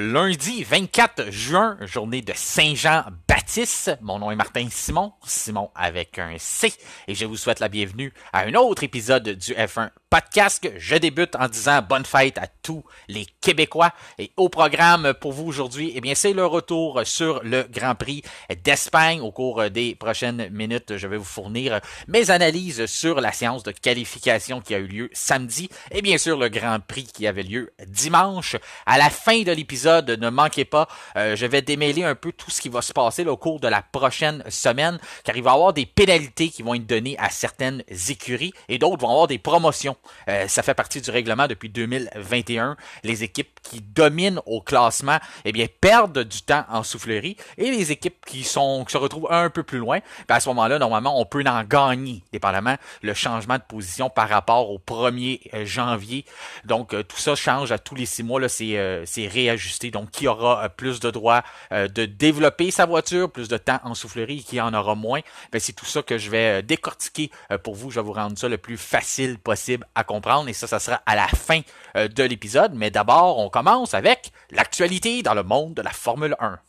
lundi 24 juin, journée de Saint-Jean-Baptiste. Mon nom est Martin Simon, Simon avec un C, et je vous souhaite la bienvenue à un autre épisode du F1 Podcast. Je débute en disant bonne fête à tous les Québécois. Et au programme pour vous aujourd'hui, eh bien, c'est le retour sur le Grand Prix d'Espagne. Au cours des prochaines minutes, je vais vous fournir mes analyses sur la séance de qualification qui a eu lieu samedi et bien sûr le Grand Prix qui avait lieu dimanche. À la fin de l'épisode, ne manquez pas, je vais démêler un peu tout ce qui va se passer là, au cours de la prochaine semaine, car il va y avoir des pénalités qui vont être données à certaines écuries et d'autres vont avoir des promotions. Ça fait partie du règlement depuis 2021. Les équipes qui dominent au classement, eh bien, perdent du temps en soufflerie, et les équipes qui se retrouvent un peu plus loin, ben à ce moment-là, normalement, on peut en gagner, dépendamment le changement de position par rapport au 1er janvier. Donc, tout ça change à tous les 6 mois, là, c'est réajusté. Donc, qui aura plus de droits de développer sa voiture, plus de temps en soufflerie, et qui en aura moins, ben, c'est tout ça que je vais décortiquer pour vous. Je vais vous rendre ça le plus facile possible à comprendre, et ça sera à la fin de l'épisode. Mais d'abord, on commence avec l'actualité dans le monde de la Formule 1.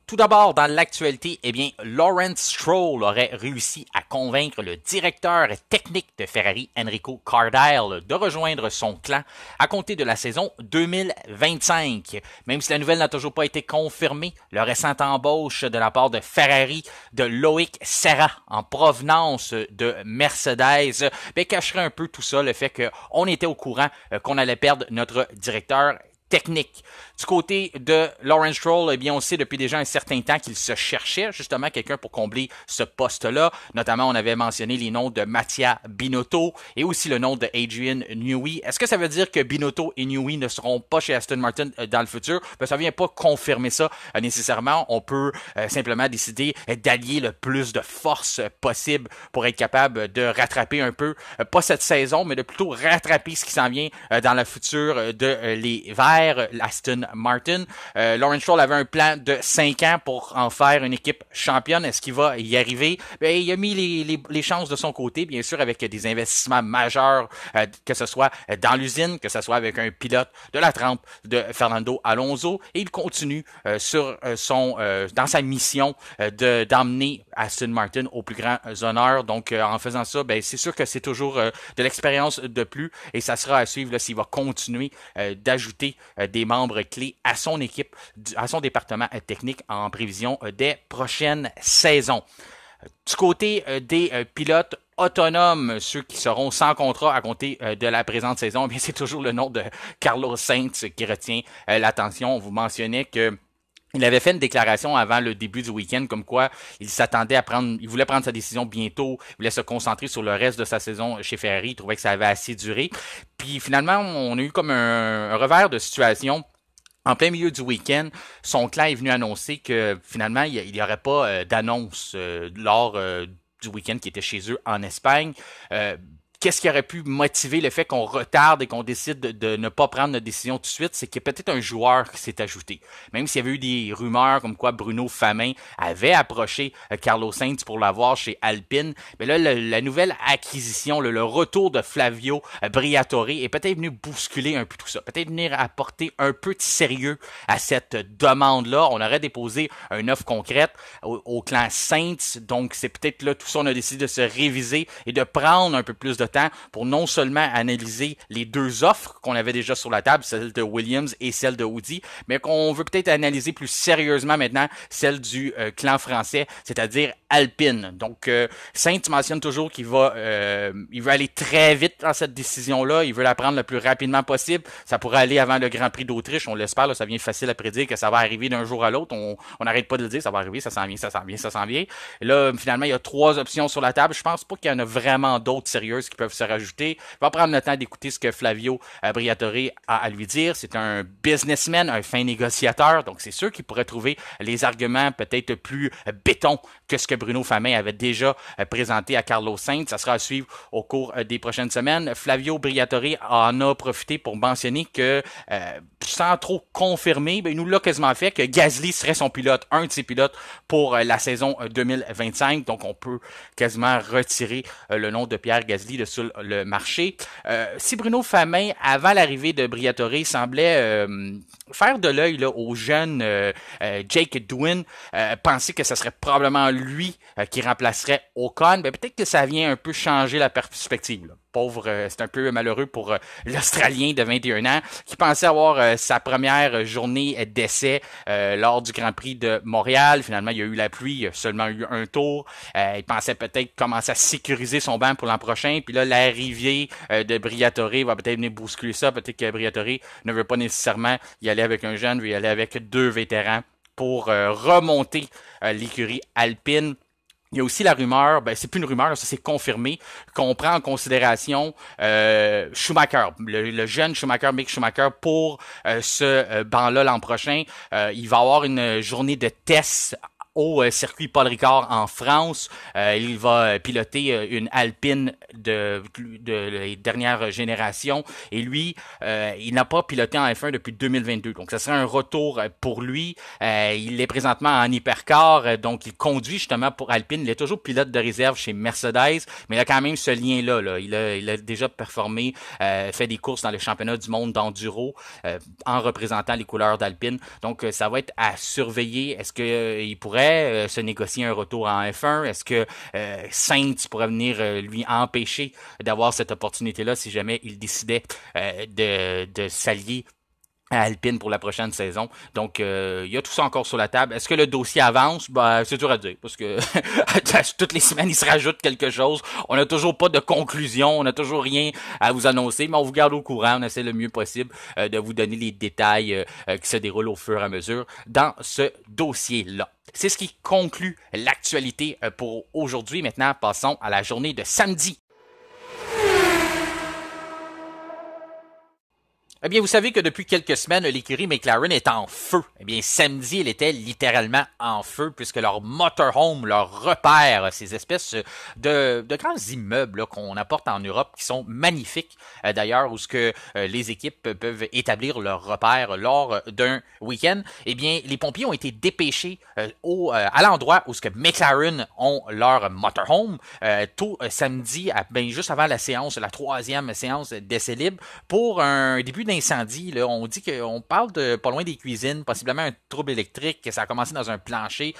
Tout d'abord, dans l'actualité, eh bien, Lawrence Stroll aurait réussi à convaincre le directeur technique de Ferrari, Enrico Cardile, de rejoindre son clan à compter de la saison 2025. Même si la nouvelle n'a toujours pas été confirmée, le récente embauche de la part de Ferrari de Loïc Serra en provenance de Mercedes cacherait un peu tout ça, le fait qu'on était au courant qu'on allait perdre notre directeur technique. Du côté de Lawrence Stroll, eh bien, on sait depuis déjà un certain temps qu'il se cherchait justement quelqu'un pour combler ce poste-là. Notamment, on avait mentionné les noms de Mattia Binotto et aussi le nom de Adrian Newey. Est-ce que ça veut dire que Binotto et Newey ne seront pas chez Aston Martin dans le futur? Ben, ça vient pas confirmer ça nécessairement. On peut simplement décider d'allier le plus de force possible pour être capable de rattraper un peu, pas cette saison, mais de plutôt rattraper ce qui s'en vient dans le futur de les Verts, Aston Martin. Lawrence Stroll avait un plan de 5 ans pour en faire une équipe championne. Est-ce qu'il va y arriver? Ben, il a mis les chances de son côté, bien sûr, avec des investissements majeurs, que ce soit dans l'usine, que ce soit avec un pilote de la trempe de Fernando Alonso. Et il continue dans sa mission d'emmener Aston Martin aux plus grands honneurs. Donc, en faisant ça, ben, c'est sûr que c'est toujours de l'expérience de plus, et ça sera à suivre là, s'il va continuer d'ajouter des membres clés à son équipe, à son département technique en prévision des prochaines saisons. Du côté des pilotes autonomes, ceux qui seront sans contrat à compter de la présente saison, bien, c'est toujours le nom de Carlos Sainz qui retient l'attention. On vous mentionnait que il avait fait une déclaration avant le début du week-end comme quoi il voulait prendre sa décision bientôt, il voulait se concentrer sur le reste de sa saison chez Ferrari, il trouvait que ça avait assez duré. Puis finalement, on a eu comme un revers de situation. En plein milieu du week-end, son clan est venu annoncer que finalement, il n'y aurait pas d'annonce lors du week-end qui était chez eux en Espagne. Qu'est-ce qui aurait pu motiver le fait qu'on retarde et qu'on décide de ne pas prendre notre décision tout de suite? C'est qu'il y a peut-être un joueur qui s'est ajouté. Même s'il y avait eu des rumeurs comme quoi Bruno Famin avait approché Carlos Sainz pour l'avoir chez Alpine, mais là, la nouvelle acquisition, le retour de Flavio Briatore est peut-être venu bousculer un peu tout ça. Peut-être venir apporter un peu de sérieux à cette demande-là. On aurait déposé une offre concrète au clan Sainz. Donc, c'est peut-être là, tout ça, on a décidé de se réviser et de prendre un peu plus de temps pour non seulement analyser les deux offres qu'on avait déjà sur la table, celle de Williams et celle de Audi, mais qu'on veut peut-être analyser plus sérieusement maintenant celle du clan français, c'est-à-dire Alpine. Donc, Sainz mentionne toujours qu'il il veut aller très vite dans cette décision-là, il veut la prendre le plus rapidement possible. Ça pourrait aller avant le Grand Prix d'Autriche, on l'espère, là, ça vient facile à prédire que ça va arriver d'un jour à l'autre. On n'arrête pas de le dire, ça va arriver, ça s'en vient, ça s'en vient, ça s'en vient. Et là, finalement, il y a 3 options sur la table. Je pense pas qu'il y en a vraiment d'autres sérieuses qui peuvent se rajouter. Il va prendre le temps d'écouter ce que Flavio Briatore a à lui dire. C'est un businessman, un fin négociateur, donc c'est sûr qu'il pourrait trouver les arguments peut-être plus béton que ce que Bruno Famin avait déjà présenté à Carlos Sainz. Ça sera à suivre au cours des prochaines semaines. Flavio Briatore en a profité pour mentionner que, sans trop confirmer, il nous l'a quasiment fait, que Gasly serait son pilote, un de ses pilotes pour la saison 2025. Donc on peut quasiment retirer le nom de Pierre Gasly de sur le marché. Si Bruno Famin, avant l'arrivée de Briatore, semblait faire de l'œil là, au jeune Jake Douin, penser que ce serait probablement lui qui remplacerait Ocon, ben peut-être que ça vient un peu changer la perspective. Là. Pauvre, c'est un peu malheureux pour l'Australien de 21 ans qui pensait avoir sa première journée d'essai lors du Grand Prix de Montréal. Finalement, il y a eu la pluie, il y a seulement eu un tour. Il pensait peut-être commencer à sécuriser son banc pour l'an prochain. Puis là, l'arrivée de Briatore va peut-être venir bousculer ça. Peut-être que Briatore ne veut pas nécessairement y aller avec un jeune, veut y aller avec deux vétérans pour remonter l'écurie alpine. Il y a aussi la rumeur, ben c'est plus une rumeur, ça c'est confirmé, qu'on prend en considération Schumacher, le jeune Schumacher, Mick Schumacher, pour ce banc-là l'an prochain. Il va avoir une journée de tests au circuit Paul Ricard en France. Il va piloter une Alpine de les dernières générations. Et lui, il n'a pas piloté en F1 depuis 2022. Donc, ce serait un retour pour lui. Il est présentement en hypercar. Donc, il conduit justement pour Alpine. Il est toujours pilote de réserve chez Mercedes. Mais il a quand même ce lien-là. Là. Il a déjà performé, fait des courses dans le championnat du monde d'enduro en représentant les couleurs d'Alpine. Donc, ça va être à surveiller. Est-ce qu'il pourrait se négocier un retour en F1? Est-ce que Sainz pourrait venir lui empêcher d'avoir cette opportunité-là si jamais il décidait de s'allier à Alpine pour la prochaine saison. Donc, il y a tout ça encore sur la table. Est-ce que le dossier avance? Ben, c'est dur à dire, parce que toutes les semaines, il se rajoute quelque chose. On n'a toujours pas de conclusion, on n'a toujours rien à vous annoncer, mais on vous garde au courant. On essaie le mieux possible de vous donner les détails qui se déroulent au fur et à mesure dans ce dossier-là. C'est ce qui conclut l'actualité pour aujourd'hui. Maintenant, passons à la journée de samedi. Eh bien, vous savez que depuis quelques semaines, l'écurie McLaren est en feu. Eh bien, samedi, elle était littéralement en feu puisque leur motorhome, leur repère, ces espèces de grands immeubles qu'on apporte en Europe qui sont magnifiques d'ailleurs, où ce que les équipes peuvent établir leur repère lors d'un week-end. Eh bien, les pompiers ont été dépêchés à l'endroit où ce que McLaren ont leur motorhome tôt samedi, juste avant la séance, la troisième séance d'essai libre pour un début d'incendie. Là, on dit qu'on parle de pas loin des cuisines, possiblement un trouble électrique, que ça a commencé dans un plancher.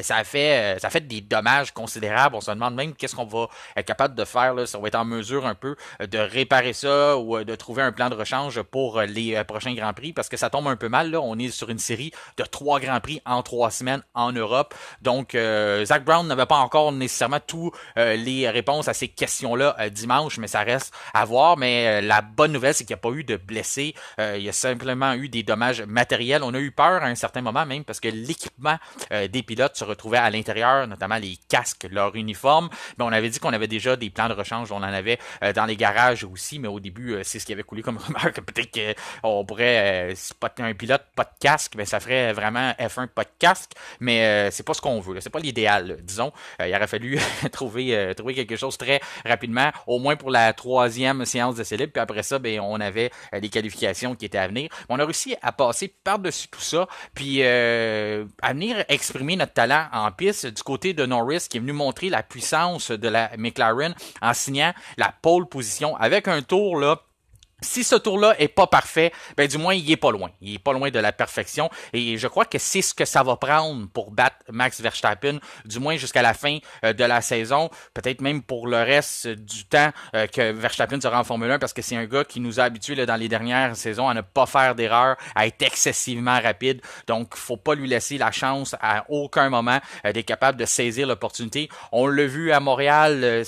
Ça a fait des dommages considérables. On se demande même qu'est-ce qu'on va être capable de faire. Là, si on va être en mesure un peu de réparer ça ou de trouver un plan de rechange pour les prochains Grands Prix, parce que ça tombe un peu mal. Là. On est sur une série de 3 Grands Prix en 3 semaines en Europe. Donc, Zach Brown n'avait pas encore nécessairement toutes les réponses à ces questions-là dimanche, mais ça reste à voir. Mais la bonne nouvelle, c'est qu'il n'y a pas eu de blessés. Il y a simplement eu des dommages matériels. On a eu peur à un certain moment même parce que l'équipement des pilotes se retrouvait à l'intérieur, notamment les casques, leur uniforme. Mais on avait dit qu'on avait déjà des plans de rechange. On en avait dans les garages aussi, mais au début, c'est ce qui avait coulé comme rumeur que peut-être qu'on pourrait, si pas un pilote, pas de casque, mais ça ferait vraiment F1 pas de casque. Mais c'est pas ce qu'on veut. Là. C'est pas l'idéal, disons. Il aurait fallu trouver quelque chose très rapidement, au moins pour la 3e séance de libre. Puis après ça, ben on avait les qualifications qui étaient à venir. On a réussi à passer par-dessus tout ça, puis à venir exprimer notre talent en piste du côté de Norris, qui est venu montrer la puissance de la McLaren en signant la pole position avec un tour là. Si ce tour-là est pas parfait, ben du moins il est pas loin. Il est pas loin de la perfection et je crois que c'est ce que ça va prendre pour battre Max Verstappen, du moins jusqu'à la fin de la saison, peut-être même pour le reste du temps que Verstappen sera en Formule 1 parce que c'est un gars qui nous a habitués là, dans les dernières saisons à ne pas faire d'erreurs, à être excessivement rapide. Donc faut pas lui laisser la chance à aucun moment d'être capable de saisir l'opportunité. On l'a vu à Montréal,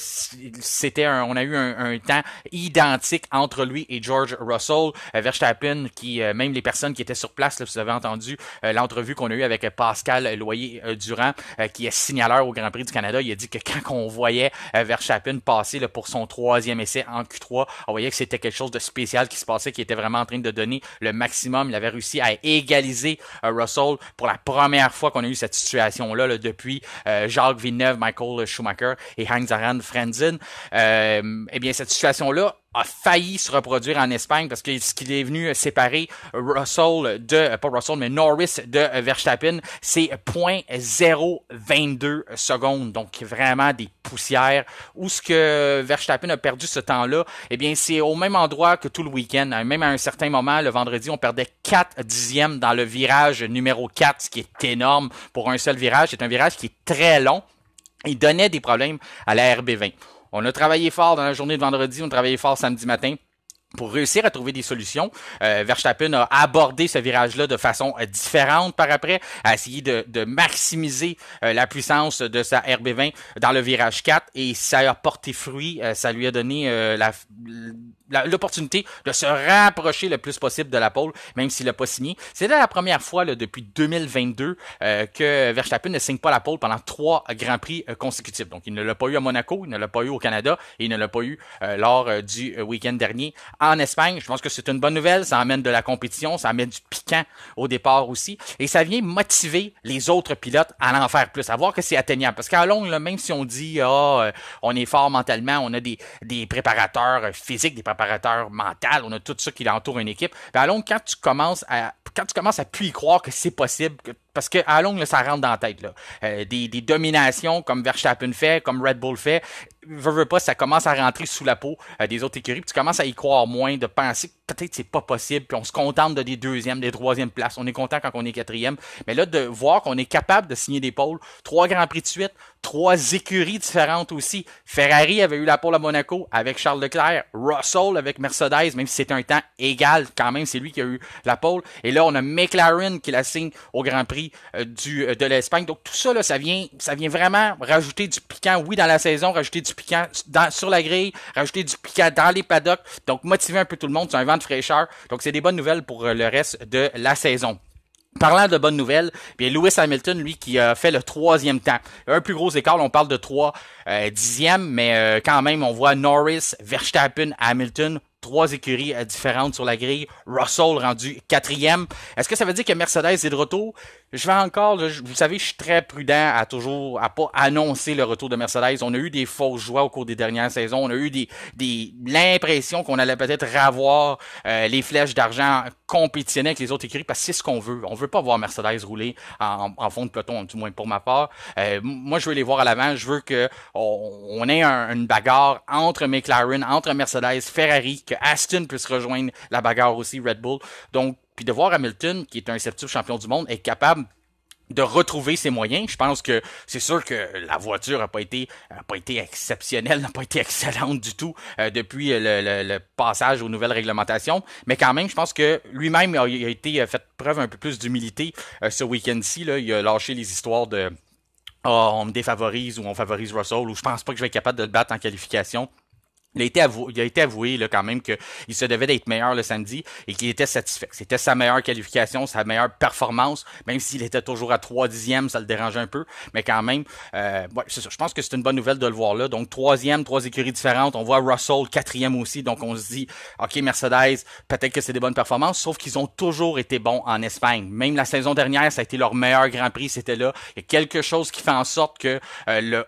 on a eu un temps identique entre lui et George Russell, Verstappen, qui même les personnes qui étaient sur place, là, vous avez entendu l'entrevue qu'on a eue avec Pascal Loyer-Durand, qui est signaleur au Grand Prix du Canada, il a dit que quand on voyait Verstappen passer là, pour son 3e essai en Q3, on voyait que c'était quelque chose de spécial qui se passait, qui était vraiment en train de donner le maximum. Il avait réussi à égaliser Russell pour la première fois qu'on a eu cette situation-là là, depuis Jacques Villeneuve, Michael Schumacher et Heinz-Harald Frentzen. Eh bien, cette situation-là a failli se reproduire en Espagne parce que ce qu'il est venu séparer Norris de Verstappen, c'est 0.022 secondes. Donc vraiment des poussières. Où ce que Verstappen a perdu ce temps-là, eh bien c'est au même endroit que tout le week-end. Même à un certain moment, le vendredi, on perdait 4 dixièmes dans le virage numéro 4, ce qui est énorme pour un seul virage. C'est un virage qui est très long. Il donnait des problèmes à la RB20. On a travaillé fort dans la journée de vendredi, on a travaillé fort samedi matin pour réussir à trouver des solutions. Verstappen a abordé ce virage-là de façon différente par après, a essayé de maximiser la puissance de sa RB20 dans le virage 4 et ça a porté fruit, ça lui a donné l'opportunité de se rapprocher le plus possible de la pole, même s'il n'a pas signé. C'était la première fois là, depuis 2022 que Verstappen ne signe pas la pole pendant 3 Grands Prix consécutifs. Donc, il ne l'a pas eu à Monaco, il ne l'a pas eu au Canada et il ne l'a pas eu lors du week-end dernier en Espagne. Je pense que c'est une bonne nouvelle, ça amène de la compétition, ça amène du piquant au départ aussi et ça vient motiver les autres pilotes à en faire plus, à voir que c'est atteignable. Parce qu'à longue, là, même si on dit on est fort mentalement, on a des préparateurs physiques, des préparateurs mentaux, on a tout ça qui entoure une équipe. Mais à longue, quand tu commences à plus y croire que c'est possible, parce que à longue, là, ça rentre dans la tête. Là. Des dominations comme Verstappen fait, comme Red Bull fait, veux pas, ça commence à rentrer sous la peau des autres écuries, puis tu commences à y croire moins, de penser que peut-être c'est pas possible, puis on se contente de des deuxièmes, des troisièmes places. On est content quand on est quatrième. Mais là, de voir qu'on est capable de signer des pôles, 3 Grands Prix de suite, 3 écuries différentes aussi. Ferrari avait eu la pole à Monaco avec Charles Leclerc, Russell avec Mercedes, même si c'est un temps égal, quand même, c'est lui qui a eu la pole. Et là, on a McLaren qui la signe au Grand Prix de l'Espagne. Donc tout ça, là, ça vient vraiment rajouter du piquant, oui, dans la saison, rajouter du piquant sur la grille, rajouter du piquant dans les paddocks, donc motiver un peu tout le monde, c'est un vent de fraîcheur. Donc c'est des bonnes nouvelles pour le reste de la saison. Parlant de bonnes nouvelles, bien Lewis Hamilton, lui, qui a fait le 3e temps. Un plus gros écart, on parle de 3 dixièmes, mais quand même, on voit Norris, Verstappen, Hamilton, 3 écuries différentes sur la grille. Russell rendu 4e. Est-ce que ça veut dire que Mercedes est de retour? Je vais encore, là, vous savez, je suis très prudent à pas annoncer le retour de Mercedes. On a eu des fausses joies au cours des dernières saisons. On a eu l'impression qu'on allait peut-être revoir les flèches d'argent compétitionner avec les autres écuries parce que c'est ce qu'on veut. On veut pas voir Mercedes rouler en fond de peloton, du moins pour ma part. Moi, je veux les voir à l'avant. Je veux que on ait une bagarre entre McLaren, entre Mercedes, Ferrari, que Aston puisse rejoindre la bagarre aussi, Red Bull. Donc, puis de voir Hamilton, qui est un 7e champion du monde, être capable de retrouver ses moyens. Je pense que c'est sûr que la voiture a pas été exceptionnelle, n'a pas été excellente du tout depuis le passage aux nouvelles réglementations, mais quand même, je pense que lui-même a été fait preuve un peu plus d'humilité ce week-end-ci. Là. Il a lâché les histoires de on me défavorise ou on favorise Russell ou je pense pas que je vais être capable de le battre en qualification. Il a été avoué là, quand même qu'il se devait d'être meilleur le samedi et qu'il était satisfait. C'était sa meilleure qualification, sa meilleure performance, même s'il était toujours à 3 dixièmes, ça le dérangeait un peu. Mais quand même, c'est ça. Je pense que c'est une bonne nouvelle de le voir là. Donc 3e, 3 écuries différentes. On voit Russell 4e aussi. Donc on se dit, OK, Mercedes, peut-être que c'est des bonnes performances, sauf qu'ils ont toujours été bons en Espagne. Même la saison dernière, ça a été leur meilleur Grand Prix, c'était là. Il y a quelque chose qui fait en sorte que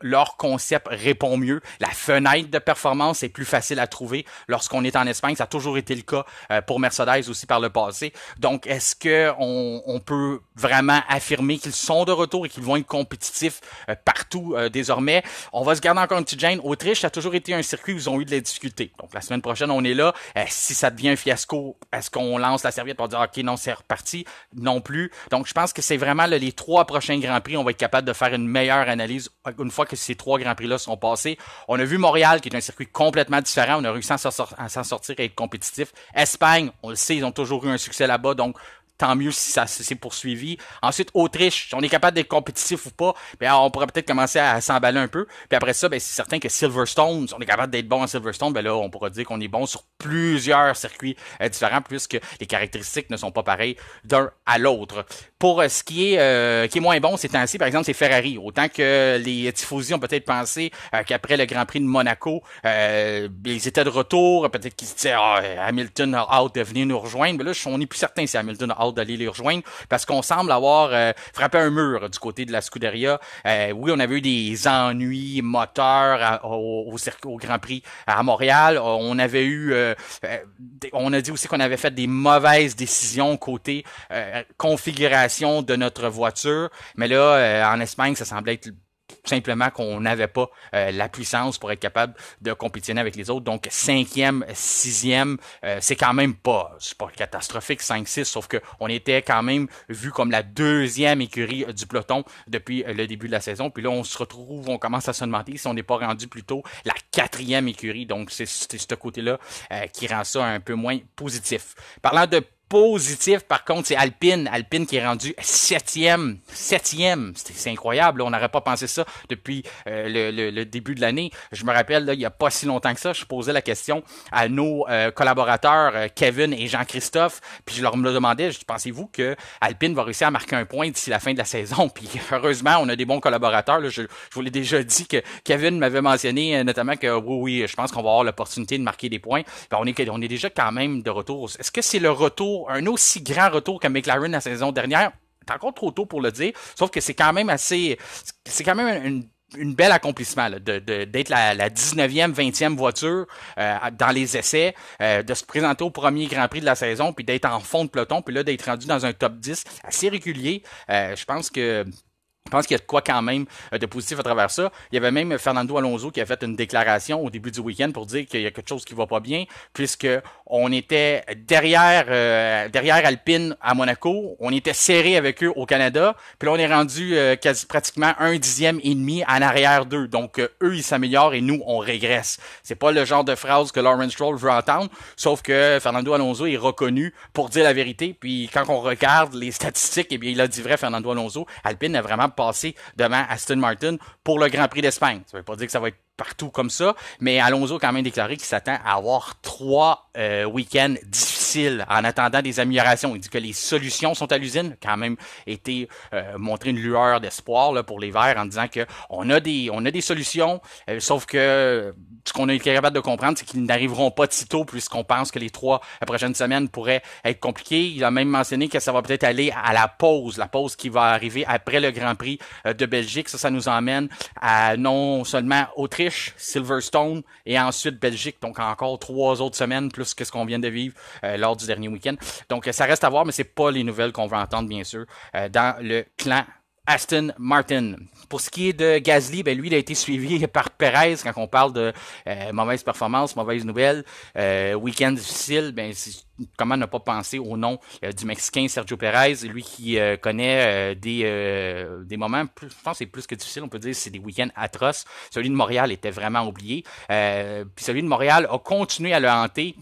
leur concept répond mieux. La fenêtre de performance est plus facile à trouver lorsqu'on est en Espagne. Ça a toujours été le cas pour Mercedes aussi par le passé. Donc, est-ce que on peut vraiment affirmer qu'ils sont de retour et qu'ils vont être compétitifs partout désormais? On va se garder encore une petite gêne. Autriche, ça a toujours été un circuit où ils ont eu de la difficulté. Donc, la semaine prochaine, on est là. Si ça devient un fiasco, est-ce qu'on lance la serviette pour dire OK, non, c'est reparti? Non plus. Donc, je pense que c'est vraiment là, les 3 prochains Grands Prix. On va être capable de faire une meilleure analyse une fois que ces 3 Grands Prix-là sont passés. On a vu Montréal, qui est un circuit complètement différent. On a réussi à s'en sortir et être compétitif. Espagne, on le sait, ils ont toujours eu un succès là-bas, donc tant mieux si ça s'est poursuivi. Ensuite, Autriche, si on est capable d'être compétitif ou pas, bien, on pourrait peut-être commencer à s'emballer un peu. Puis après ça, bien, c'est certain que Silverstone, si on est capable d'être bon à Silverstone, bien là, on pourra dire qu'on est bon sur plusieurs circuits différents puisque les caractéristiques ne sont pas pareilles d'un à l'autre. Pour ce qui est moins bon ces temps-ci, par exemple, c'est Ferrari. Autant que les tifosi ont peut-être pensé qu'après le Grand Prix de Monaco, ils étaient de retour, peut-être qu'ils se disaient Hamilton a hâte de venir nous rejoindre. Mais là, on n'est plus certain si Hamilton a hâte d'aller les rejoindre parce qu'on semble avoir frappé un mur du côté de la Scuderia. Oui, on avait eu des ennuis moteurs au Grand Prix à Montréal. On avait eu on a dit aussi qu'on avait fait des mauvaises décisions côté configuration de notre voiture, mais là, en Espagne, ça semblait être simplement qu'on n'avait pas la puissance pour être capable de compétitionner avec les autres. Donc, 5e, 6e, c'est quand même pas catastrophique, 5-6, sauf qu'on était quand même vu comme la deuxième écurie du peloton depuis le début de la saison. Puis là, on commence à se demander si on n'est pas rendu plutôt la 4e écurie. Donc, c'est ce côté-là qui rend ça un peu moins positif. Parlant de positif, par contre, c'est Alpine. Alpine qui est rendu 7e. C'est incroyable. Là. On n'aurait pas pensé ça depuis le début de l'année. Je me rappelle, là, il n'y a pas si longtemps que ça, je posais la question à nos collaborateurs Kevin et Jean-Christophe, puis je leur me demandais, pensez-vous que Alpine va réussir à marquer un point d'ici la fin de la saison? Puis heureusement, on a des bons collaborateurs. Là. Je vous l'ai déjà dit que Kevin m'avait mentionné notamment que oui, je pense qu'on va avoir l'opportunité de marquer des points. Ben, on est déjà quand même de retour. Est-ce que c'est le retour, un aussi grand retour que McLaren la saison dernière? C'est encore trop tôt pour le dire, sauf que c'est quand même une bel accomplissement là, d'être la 19e, 20e voiture dans les essais, de se présenter au premier Grand Prix de la saison, puis d'être en fond de peloton, puis là d'être rendu dans un top 10 assez régulier. Je pense qu'il y a de quoi quand même de positif à travers ça. Il y avait même Fernando Alonso qui a fait une déclaration au début du week-end pour dire qu'il y a quelque chose qui va pas bien, puisque on était derrière Alpine à Monaco, on était serré avec eux au Canada, puis là on est rendu quasi pratiquement 1/10 en arrière d'eux. Donc eux ils s'améliorent et nous on régresse. C'est pas le genre de phrase que Lawrence Stroll veut entendre, sauf que Fernando Alonso est reconnu pour dire la vérité. Puis quand on regarde les statistiques, eh bien il a dit vrai Fernando Alonso. Alpine a vraiment passé devant Aston Martin pour le Grand Prix d'Espagne. Ça veut pas dire que ça va être partout comme ça, mais Alonso a quand même déclaré qu'il s'attend à avoir 3 week-ends difficiles en attendant des améliorations. Il dit que les solutions sont à l'usine, quand même été montré une lueur d'espoir là, pour les Verts en disant que on a des solutions, sauf que ce qu'on a été capable de comprendre, c'est qu'ils n'arriveront pas de sitôt puisqu'on pense que les 3 prochaines semaines pourraient être compliquées. Il a même mentionné que ça va peut-être aller à la pause qui va arriver après le Grand Prix de Belgique. Ça nous emmène à non seulement Autriche, Silverstone et ensuite Belgique. Donc encore 3 autres semaines plus que ce qu'on vient de vivre lors du dernier week-end. Donc ça reste à voir, mais c'est pas les nouvelles qu'on va entendre bien sûr dans le clan Aston Martin. Pour ce qui est de Gasly, ben lui, il a été suivi par Perez quand on parle de mauvaise performance, mauvaise nouvelle, week-end difficile. Ben comment ne pas penser au nom du Mexicain Sergio Perez, lui qui connaît des moments, je pense que c'est plus que difficile, on peut dire c'est des week-ends atroces. Celui de Montréal était vraiment oublié. Puis celui de Montréal a continué à le hanter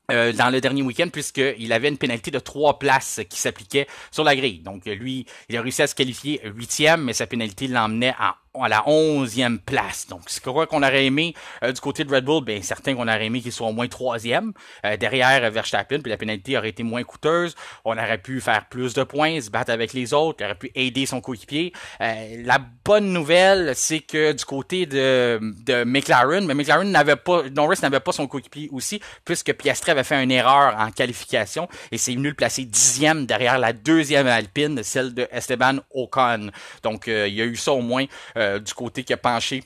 dans le dernier week-end, puisqu'il avait une pénalité de 3 places qui s'appliquait sur la grille. Donc, lui, il a réussi à se qualifier 8e, mais sa pénalité l'emmenait à la 11e place. Donc, c'est quoi qu'on aurait aimé du côté de Red Bull? Bien, certain qu'on aurait aimé qu'il soit au moins 3e derrière Verstappen, puis la pénalité aurait été moins coûteuse. On aurait pu faire plus de points, se battre avec les autres, il aurait pu aider son coéquipier. La bonne nouvelle, c'est que du côté de McLaren, mais McLaren Norris n'avait pas son coéquipier aussi, puisque Piastri avait fait une erreur en qualification et c'est venu le placer 10e derrière la 2e Alpine, celle de Esteban Ocon. Donc, il y a eu ça au moins du côté qui a penché,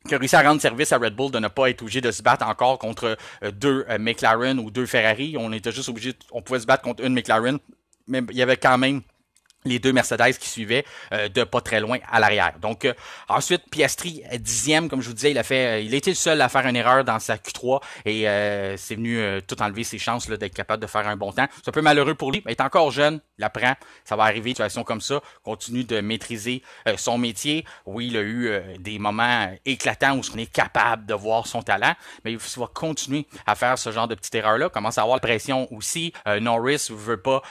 qui a réussi à rendre service à Red Bull de ne pas être obligé de se battre encore contre 2 McLaren ou 2 Ferrari. On était juste obligé, on pouvait se battre contre une McLaren, mais il y avait quand même les 2 Mercedes qui suivaient de pas très loin à l'arrière. Donc ensuite Piastri 10e, comme je vous disais, il a été le seul à faire une erreur dans sa Q3 et c'est venu tout enlever ses chances là, d'être capable de faire un bon temps. C'est un peu malheureux pour lui, il est encore jeune, il apprend, ça va arriver, une situation comme ça, continue de maîtriser son métier. Oui, il a eu des moments éclatants où on est capable de voir son talent, mais il va continuer à faire ce genre de petites erreurs-là, commence à avoir la pression aussi. Norris veut pas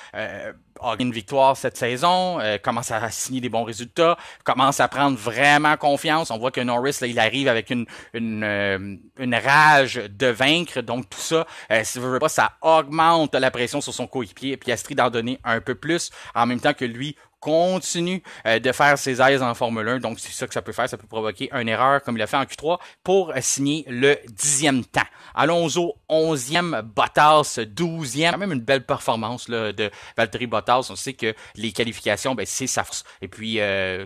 a une victoire cette saison, commence à signer des bons résultats, commence à prendre vraiment confiance. On voit que Norris, là, il arrive avec une rage de vaincre. Donc tout ça, si vous voulez pas, ça augmente la pression sur son coéquipier. Piastri d'en donner un peu plus, en même temps que lui continue de faire ses aises en Formule 1. Donc, c'est ça que ça peut faire. Ça peut provoquer une erreur, comme il a fait en Q3, pour signer le 10e temps. Alonso, 11e, Bottas, 12e. Quand même une belle performance là, de Valtteri Bottas. On sait que les qualifications, ben, c'est sa force. Et puis,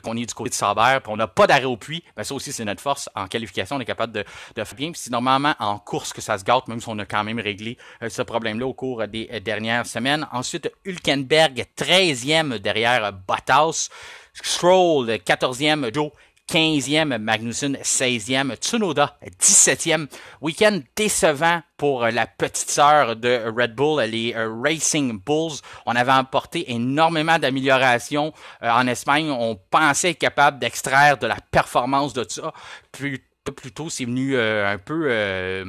qu'on est du côté de Sauber, puis on n'a pas d'arrêt au puits, ben, ça aussi, c'est notre force. En qualification, on est capable de faire bien. Puis, c'est normalement en course que ça se gâte, même si on a quand même réglé ce problème-là au cours des dernières semaines. Ensuite, Hülkenberg, 13e derrière Bottas, Stroll 14e, Joe 15e, Magnussen 16e, Tsunoda 17e. Week-end décevant pour la petite sœur de Red Bull, les Racing Bulls. On avait apporté énormément d'améliorations en Espagne. On pensait être capable d'extraire de la performance de ça. Plutôt, c'est venu un peu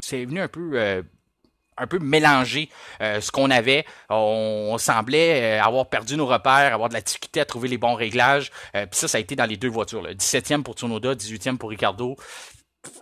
mélanger ce qu'on avait. On semblait avoir perdu nos repères, avoir de la difficulté à trouver les bons réglages. Puis ça a été dans les deux voitures. Là. 17e pour Tsunoda, 18e pour Ricciardo.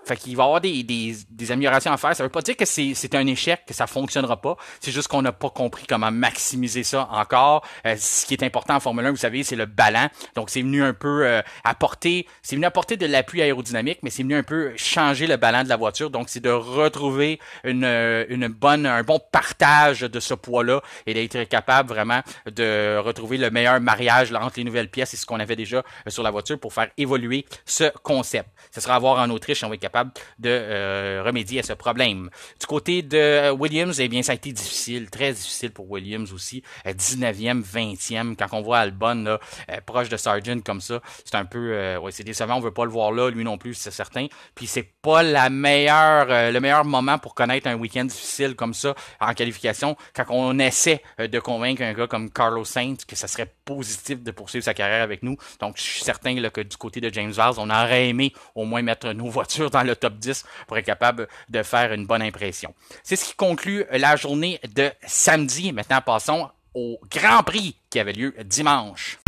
Fait qu'il va y avoir des améliorations à faire. Ça veut pas dire que c'est un échec, que ça fonctionnera pas. C'est juste qu'on n'a pas compris comment maximiser ça encore. Ce qui est important en Formule 1, vous savez, c'est le ballon. Donc, c'est venu un peu apporter de l'appui aérodynamique, mais c'est venu un peu changer le ballon de la voiture. Donc, c'est de retrouver un bon partage de ce poids-là et d'être capable vraiment de retrouver le meilleur mariage là, entre les nouvelles pièces et ce qu'on avait déjà sur la voiture pour faire évoluer ce concept. Ce sera à voir en Autriche. On va être capable de remédier à ce problème. Du côté de Williams, eh bien, ça a été difficile, très difficile pour Williams aussi. 19e, 20e, quand on voit Albon là, proche de Sargent comme ça, c'est un peu, c'est décevant, on veut pas le voir là, lui non plus, c'est certain. Puis c'est pas le meilleur moment pour connaître un week-end difficile comme ça en qualification, quand on essaie de convaincre un gars comme Carlos Sainz que ça serait positif de poursuivre sa carrière avec nous. Donc, je suis certain là, que du côté de James Vaz, on aurait aimé au moins mettre nos voitures dans le top 10 pour être capable de faire une bonne impression. C'est ce qui conclut la journée de samedi. Maintenant, passons au Grand Prix qui avait lieu dimanche.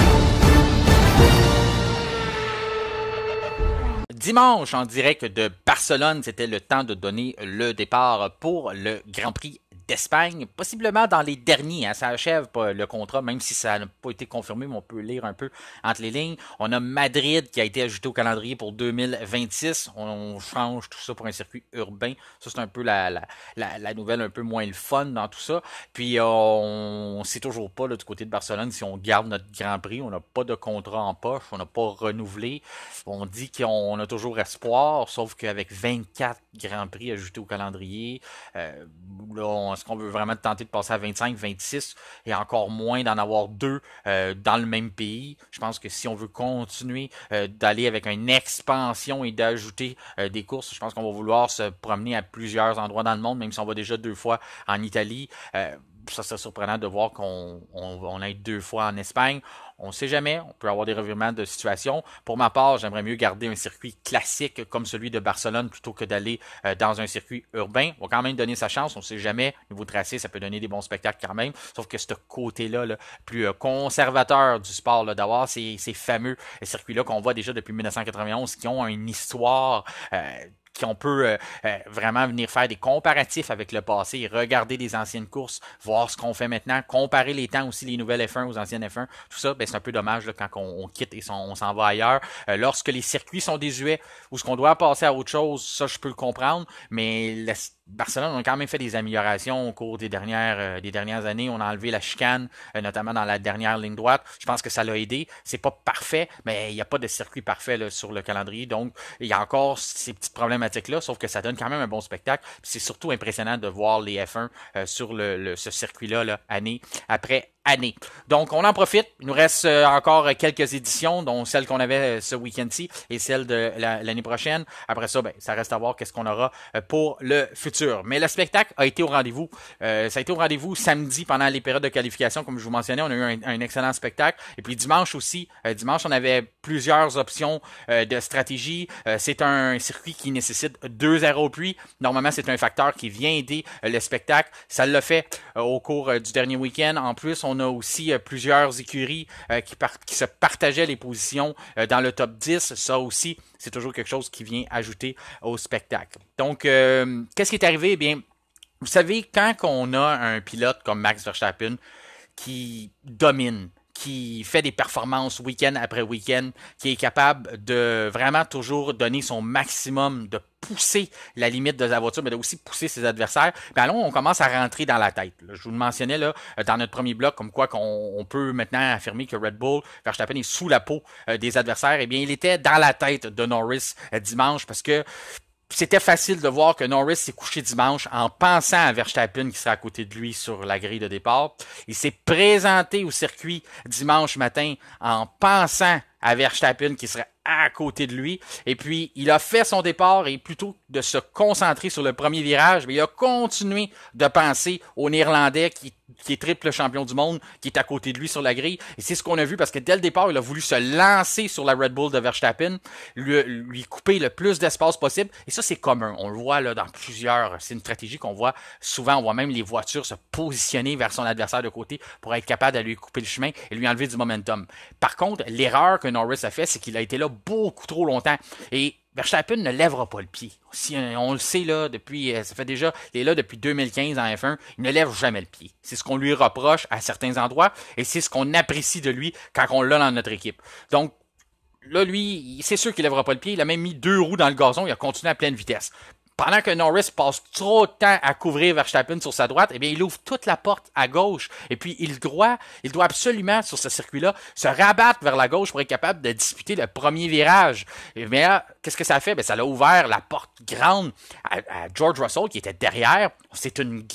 Dimanche, en direct de Barcelone, c'était le temps de donner le départ pour le Grand Prix d'Espagne, possiblement dans les derniers. Hein, ça achève pas le contrat, même si ça n'a pas été confirmé, mais on peut lire un peu entre les lignes. On a Madrid qui a été ajouté au calendrier pour 2026. On change tout ça pour un circuit urbain. Ça, c'est un peu la nouvelle un peu moins le fun dans tout ça. Puis, on sait toujours pas là, du côté de Barcelone si on garde notre Grand Prix. On n'a pas de contrat en poche. On n'a pas renouvelé. On dit qu'on a toujours espoir, sauf qu'avec 24 Grands Prix ajoutés au calendrier, là, est-ce qu'on veut vraiment tenter de passer à 25, 26 et encore moins d'en avoir deux dans le même pays? Je pense que si on veut continuer d'aller avec une expansion et d'ajouter des courses, je pense qu'on va vouloir se promener à plusieurs endroits dans le monde, même si on va déjà 2 fois en Italie. Ça serait surprenant de voir qu'on aille 2 fois en Espagne. On ne sait jamais, on peut avoir des revirements de situation. Pour ma part, j'aimerais mieux garder un circuit classique comme celui de Barcelone plutôt que d'aller dans un circuit urbain. On va quand même donner sa chance, on ne sait jamais. Niveau tracé, ça peut donner des bons spectacles quand même. Sauf que ce côté-là, là, plus conservateur du sport, là, d'avoir ces fameux circuits-là qu'on voit déjà depuis 1991, qui ont une histoire qu'on peut vraiment venir faire des comparatifs avec le passé, regarder les anciennes courses, voir ce qu'on fait maintenant, comparer les temps aussi, les nouvelles F1 aux anciennes F1, tout ça, ben, c'est un peu dommage là, quand on quitte et on s'en va ailleurs. Lorsque les circuits sont désuets ou ce qu'on doit passer à autre chose, ça je peux le comprendre, mais Barcelone, on a quand même fait des améliorations au cours des dernières années. On a enlevé la chicane, notamment dans la dernière ligne droite. Je pense que ça l'a aidé. C'est pas parfait, mais il n'y a pas de circuit parfait là, sur le calendrier. Donc, il y a encore ces petites problématiques-là, sauf que ça donne quand même un bon spectacle. Puis c'est surtout impressionnant de voir les F1 sur ce circuit-là, là, année après année. Donc, on en profite. Il nous reste encore quelques éditions, dont celle qu'on avait ce week-end-ci et celle de l'année prochaine. Après ça, ben, ça reste à voir qu'est-ce qu'on aura pour le futur. Mais le spectacle a été au rendez-vous. Ça a été au rendez-vous samedi pendant les périodes de qualification, comme je vous mentionnais. On a eu un excellent spectacle. Et puis dimanche aussi. Dimanche, on avait plusieurs options de stratégie. C'est un circuit qui nécessite 2 arrêts au puits. Normalement, c'est un facteur qui vient aider le spectacle. Ça l'a fait au cours du dernier week-end. En plus, on a aussi plusieurs écuries qui se partageaient les positions dans le top 10. Ça aussi, c'est toujours quelque chose qui vient ajouter au spectacle. Donc, qu'est-ce qui est arrivé? Eh bien, vous savez, quand on a un pilote comme Max Verstappen qui domine, qui fait des performances week-end après week-end, qui est capable de vraiment toujours donner son maximum, de pousser la limite de la voiture, mais de aussi pousser ses adversaires, bien là, on commence à rentrer dans la tête. Je vous le mentionnais là, dans notre premier bloc, comme quoi qu'on peut maintenant affirmer que Red Bull, Verstappen est sous la peau des adversaires. Eh bien, il était dans la tête de Norris dimanche parce que c'était facile de voir que Norris s'est couché dimanche en pensant à Verstappen qui serait à côté de lui sur la grille de départ. Il s'est présenté au circuit dimanche matin en pensant à Verstappen qui serait à côté de lui. Et puis, il a fait son départ et plutôt que de se concentrer sur le premier virage, il a continué de penser au Néerlandais qui est triple champion du monde, qui est à côté de lui sur la grille. Et c'est ce qu'on a vu parce que dès le départ, il a voulu se lancer sur la Red Bull de Verstappen, lui couper le plus d'espace possible. Et ça, c'est commun. On le voit là dans plusieurs. C'est une stratégie qu'on voit souvent. On voit même les voitures se positionner vers son adversaire de côté pour être capable de lui couper le chemin et lui enlever du momentum. Par contre, l'erreur que Norris a fait, c'est qu'il a été là beaucoup trop longtemps. Et Verstappen ne lèvera pas le pied. Si on le sait là depuis, ça fait déjà, il est là depuis 2015 en F1, il ne lève jamais le pied. C'est ce qu'on lui reproche à certains endroits et c'est ce qu'on apprécie de lui quand on l'a dans notre équipe. Donc là, lui, c'est sûr qu'il lèvera pas le pied. Il a même mis 2 roues dans le gazon, il a continué à pleine vitesse. Pendant que Norris passe trop de temps à couvrir Verstappen sur sa droite, eh bien, il ouvre toute la porte à gauche. Et puis, il doit absolument, sur ce circuit-là, se rabattre vers la gauche pour être capable de disputer le premier virage. Mais là, qu'est-ce que ça a fait? Bien, ça l'a ouvert la porte grande à George Russell, qui était derrière. C'est une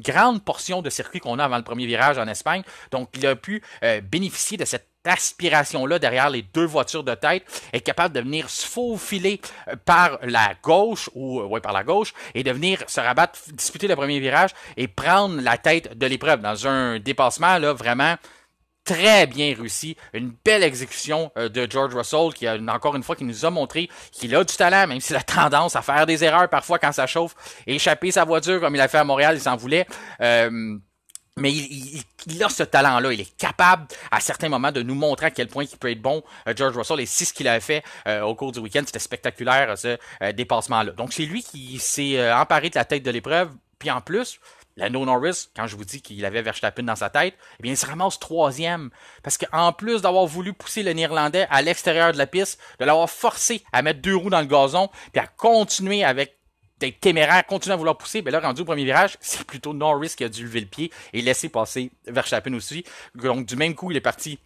grande portion de circuit qu'on a avant le premier virage en Espagne. Donc, il a pu bénéficier de cette aspiration-là derrière les 2 voitures de tête, est capable de venir se faufiler par la gauche par la gauche et de venir se rabattre, disputer le premier virage et prendre la tête de l'épreuve dans un dépassement là vraiment très bien réussi, une belle exécution de George Russell qui a encore une fois qui nous a montré qu'il a du talent, même s'il a tendance à faire des erreurs parfois quand ça chauffe, et échapper sa voiture comme il a fait à Montréal, il s'en voulait. Mais il a ce talent-là. Il est capable, à certains moments, de nous montrer à quel point il peut être bon, George Russell. Et c'est ce qu'il a fait au cours du week-end. C'était spectaculaire, ce dépassement-là. Donc, c'est lui qui s'est emparé de la tête de l'épreuve. Puis en plus, Lando Norris, quand je vous dis qu'il avait Verstappen dans sa tête, eh bien, il se ramasse 3e. Parce qu'en plus d'avoir voulu pousser le Néerlandais à l'extérieur de la piste, de l'avoir forcé à mettre 2 roues dans le gazon, puis à continuer avec d'être téméraire, continuer à vouloir pousser, ben là, rendu au premier virage, c'est plutôt Norris qui a dû lever le pied et laisser passer Verstappen aussi. Donc, du même coup, il est parti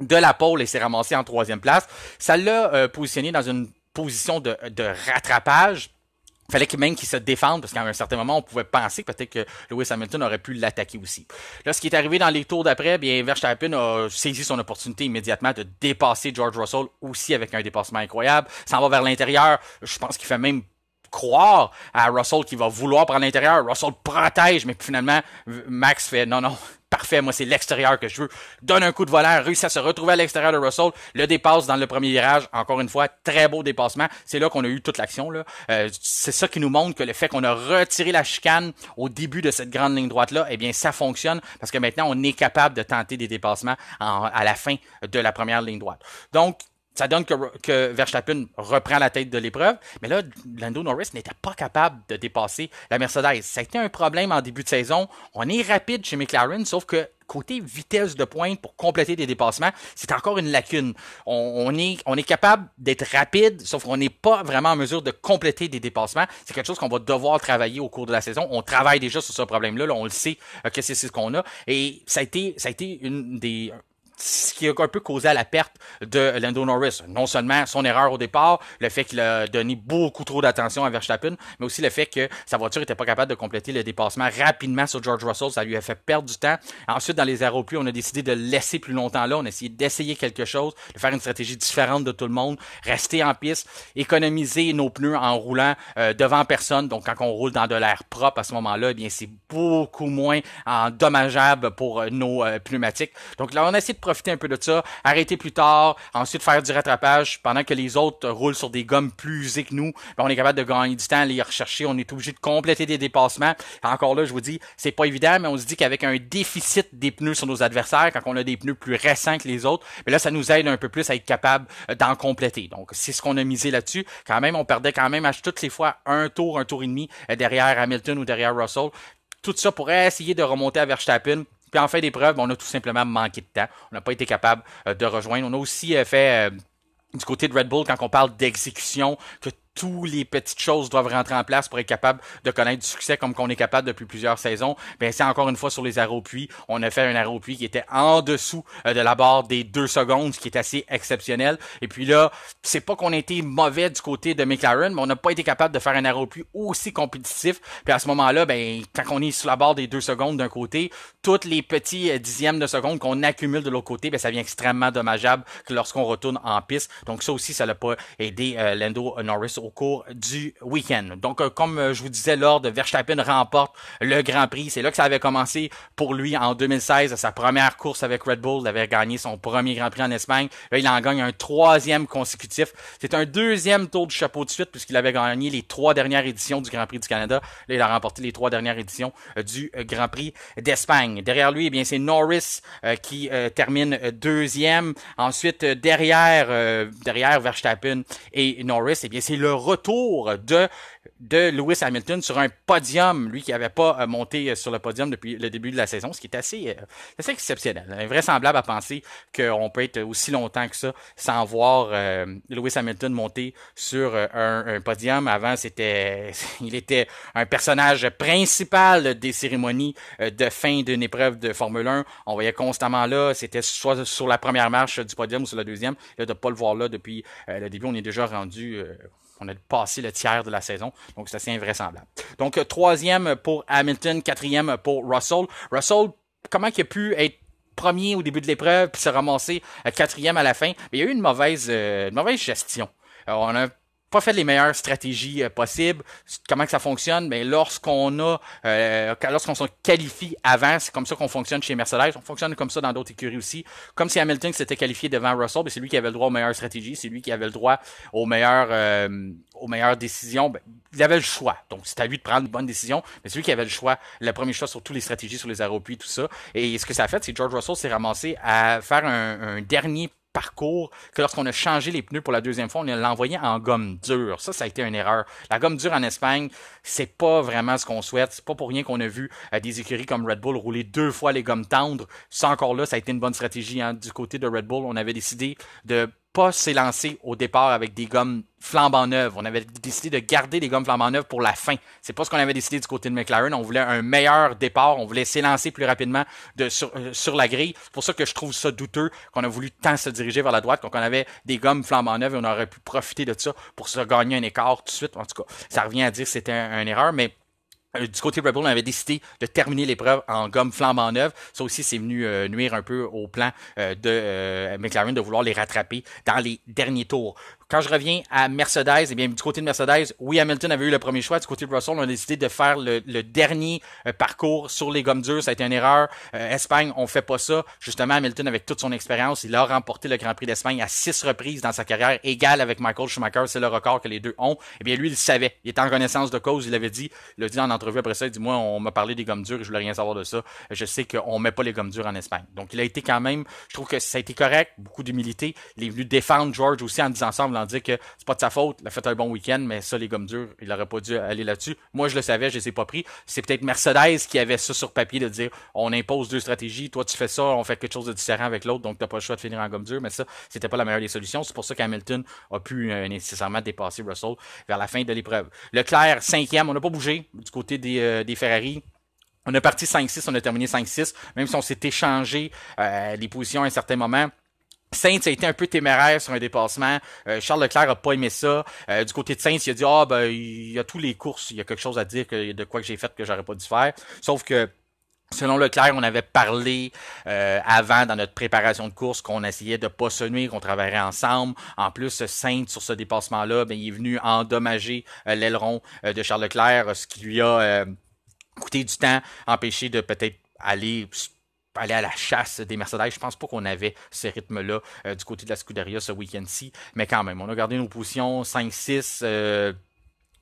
de la pole et s'est ramassé en 3e place. Ça l'a positionné dans une position de rattrapage. Il fallait même qu'il se défende, parce qu'à un certain moment, on pouvait penser peut-être que Lewis Hamilton aurait pu l'attaquer aussi. Là, ce qui est arrivé dans les tours d'après, bien, Verstappen a saisi son opportunité immédiatement de dépasser George Russell, aussi avec un dépassement incroyable. S'en va vers l'intérieur. Je pense qu'il fait même croire à Russell qui va vouloir prendre l'intérieur. Russell protège, mais finalement, Max fait non, parfait, moi c'est l'extérieur que je veux. Donne un coup de volant, réussit à se retrouver à l'extérieur de Russell, le dépasse dans le premier virage. Encore une fois, très beau dépassement. C'est là qu'on a eu toute l'action. Là. C'est ça qui nous montre que le fait qu'on a retiré la chicane au début de cette grande ligne droite-là, eh bien ça fonctionne parce que maintenant on est capable de tenter des dépassements à la fin de la première ligne droite. Donc, ça donne que Verstappen reprend la tête de l'épreuve, mais là, Lando Norris n'était pas capable de dépasser la Mercedes. Ça a été un problème en début de saison. On est rapide chez McLaren, sauf que côté vitesse de pointe pour compléter des dépassements, c'est encore une lacune. On est capable d'être rapide, sauf qu'on n'est pas vraiment en mesure de compléter des dépassements. C'est quelque chose qu'on va devoir travailler au cours de la saison. On travaille déjà sur ce problème-là. Là, on le sait que c'est ce qu'on a. Et ça a été une des... ce qui a un peu causé la perte de Lando Norris. Non seulement son erreur au départ, le fait qu'il a donné beaucoup trop d'attention à Verstappen, mais aussi le fait que sa voiture n'était pas capable de compléter le dépassement rapidement sur George Russell. Ça lui a fait perdre du temps. Ensuite, dans les aéroports, on a décidé de le laisser plus longtemps là. On a essayé d'essayer quelque chose, de faire une stratégie différente de tout le monde, rester en piste, économiser nos pneus en roulant devant personne. Donc, quand on roule dans de l'air propre à ce moment-là, eh bien, c'est beaucoup moins dommageable pour nos pneumatiques. Donc là, on a essayé de profiter un peu de ça, arrêter plus tard, ensuite faire du rattrapage pendant que les autres roulent sur des gommes plus usées que nous. Ben, on est capable de gagner du temps, aller y rechercher, on est obligé de compléter des dépassements. Encore là, je vous dis, c'est pas évident, mais on se dit qu'avec un déficit des pneus sur nos adversaires, quand on a des pneus plus récents que les autres, ben là, ça nous aide un peu plus à être capable d'en compléter. Donc, c'est ce qu'on a misé là-dessus. Quand même, on perdait quand même à toutes les fois un tour et demi derrière Hamilton ou derrière Russell. Tout ça pour essayer de remonter à Verstappen. Puis en fin d'épreuve, on a tout simplement manqué de temps. On n'a pas été capable de rejoindre. On a aussi fait du côté de Red Bull, quand on parle d'exécution, que tous les petites choses doivent rentrer en place pour être capable de connaître du succès comme qu'on est capable depuis plusieurs saisons. Ben c'est encore une fois sur les arrêts au puits. On a fait un arrêt au puits qui était en dessous de la barre des 2 secondes, ce qui est assez exceptionnel. Et puis là, c'est pas qu'on a été mauvais du côté de McLaren, mais on n'a pas été capable de faire un arrêt au puits aussi compétitif. Puis à ce moment-là, ben quand on est sur la barre des 2 secondes d'un côté, tous les petits dixièmes de seconde qu'on accumule de l'autre côté, ben ça devient extrêmement dommageable que lorsqu'on retourne en piste. Donc ça aussi, ça l'a pas aidé Lando Norris au cours du week-end. Donc, comme je vous disais, Lord Verstappen remporte le Grand Prix. C'est là que ça avait commencé pour lui en 2016. Sa première course avec Red Bull. Il avait gagné son premier Grand Prix en Espagne. Là, il en gagne un 3e consécutif. C'est un 2e tour du chapeau de suite puisqu'il avait gagné les 3 dernières éditions du Grand Prix du Canada. Là, il a remporté les 3 dernières éditions du Grand Prix d'Espagne. Derrière lui, eh bien, c'est Norris qui termine 2e. Ensuite, derrière Verstappen et Norris, eh bien, c'est le retour de Lewis Hamilton sur un podium, lui qui n'avait pas monté sur le podium depuis le début de la saison, ce qui est assez exceptionnel. Invraisemblable à penser qu'on peut être aussi longtemps que ça sans voir Lewis Hamilton monter sur un podium. Avant, il était un personnage principal des cérémonies de fin d'une épreuve de Formule 1. On voyait constamment là, c'était soit sur la première marche du podium ou sur la deuxième. Là, de ne pas le voir là depuis le début, on est déjà rendu... on a passé le tiers de la saison, donc c'est assez invraisemblable. Donc, 3e pour Hamilton, 4e pour Russell. Russell, comment il a pu être premier au début de l'épreuve puis se ramasser 4e à la fin? Mais il y a eu une mauvaise gestion. On a pas fait les meilleures stratégies possibles. Comment que ça fonctionne? Ben lorsqu'on se qualifie avant, c'est comme ça qu'on fonctionne chez Mercedes. On fonctionne comme ça dans d'autres écuries aussi. Comme si Hamilton s'était qualifié devant Russell, ben c'est lui qui avait le droit aux meilleures stratégies, c'est lui qui avait le droit aux meilleures décisions. Ben, il avait le choix. Donc c'est à lui de prendre une bonne décision, mais c'est lui qui avait le choix, le premier choix sur toutes les stratégies, sur les arrêts au puits, tout ça. Et ce que ça a fait, c'est que George Russell s'est ramassé à faire un dernier parcours que lorsqu'on a changé les pneus pour la deuxième fois, on l'a envoyé en gomme dure. Ça a été une erreur. La gomme dure en Espagne, c'est pas vraiment ce qu'on souhaite. C'est pas pour rien qu'on a vu des écuries comme Red Bull rouler 2 fois les gommes tendres. Ça encore là, ça a été une bonne stratégie. Hein. Du côté de Red Bull, on avait décidé de pas s'élancer au départ avec des gommes flambant neuves. On avait décidé de garder les gommes flambant neuves pour la fin. C'est pas ce qu'on avait décidé du côté de McLaren. On voulait un meilleur départ. On voulait s'élancer plus rapidement sur la grille. C'est pour ça que je trouve ça douteux qu'on a voulu tant se diriger vers la droite. Donc on avait des gommes flambant neuves et on aurait pu profiter de ça pour se gagner un écart tout de suite. En tout cas, ça revient à dire que c'était une erreur, mais du côté Red Bull, on avait décidé de terminer l'épreuve en gomme flambant neuve. Ça aussi, c'est venu nuire un peu au plan de McLaren de vouloir les rattraper dans les derniers tours. Quand je reviens à Mercedes, eh bien, du côté de Mercedes, oui, Hamilton avait eu le premier choix. Du côté de Russell, on a décidé de faire le dernier parcours sur les gommes dures. Ça a été une erreur. Espagne, on fait pas ça. Justement, Hamilton, avec toute son expérience, il a remporté le Grand Prix d'Espagne à 6 reprises dans sa carrière, égal avec Michael Schumacher. C'est le record que les deux ont. Eh bien, lui, il le savait. Il était en connaissance de cause. Il l'a dit en entrevue après ça. Il dit, moi, on m'a parlé des gommes dures et je voulais rien savoir de ça. Je sais qu'on met pas les gommes dures en Espagne. Donc, il a été quand même, je trouve que ça a été correct. Beaucoup d'humilité. Il est venu défendre George aussi en disant ça, en dire que c'est pas de sa faute, il a fait un bon week-end, mais ça, les gommes dures, il aurait pas dû aller là-dessus. Moi, je le savais, je les ai pas pris. C'est peut-être Mercedes qui avait ça sur papier de dire, on impose 2 stratégies, toi tu fais ça, on fait quelque chose de différent avec l'autre, donc t'as pas le choix de finir en gomme dure, mais ça, c'était pas la meilleure des solutions. C'est pour ça qu'Hamilton a pu nécessairement dépasser Russell vers la fin de l'épreuve. Leclerc, 5e, on n'a pas bougé du côté des Ferrari. On a parti 5-6, on a terminé 5-6, même si on s'est échangé les positions à un certain moment. Sainz a été un peu téméraire sur un dépassement. Charles Leclerc a pas aimé ça. Du côté de Sainz, il a dit il y a tous les courses, il y a quelque chose à dire de quoi que j'ai fait que j'aurais pas dû faire. Sauf que selon Leclerc, on avait parlé avant dans notre préparation de course qu'on essayait de pas se nuire, qu'on travaillerait ensemble. En plus, Sainz sur ce dépassement-là, il est venu endommager l'aileron de Charles Leclerc, ce qui lui a coûté du temps, empêché de peut-être aller aller à la chasse des Mercedes. Je pense pas qu'on avait ce rythme-là du côté de la Scuderia ce week-end-ci, mais quand même, on a gardé nos positions 5-6.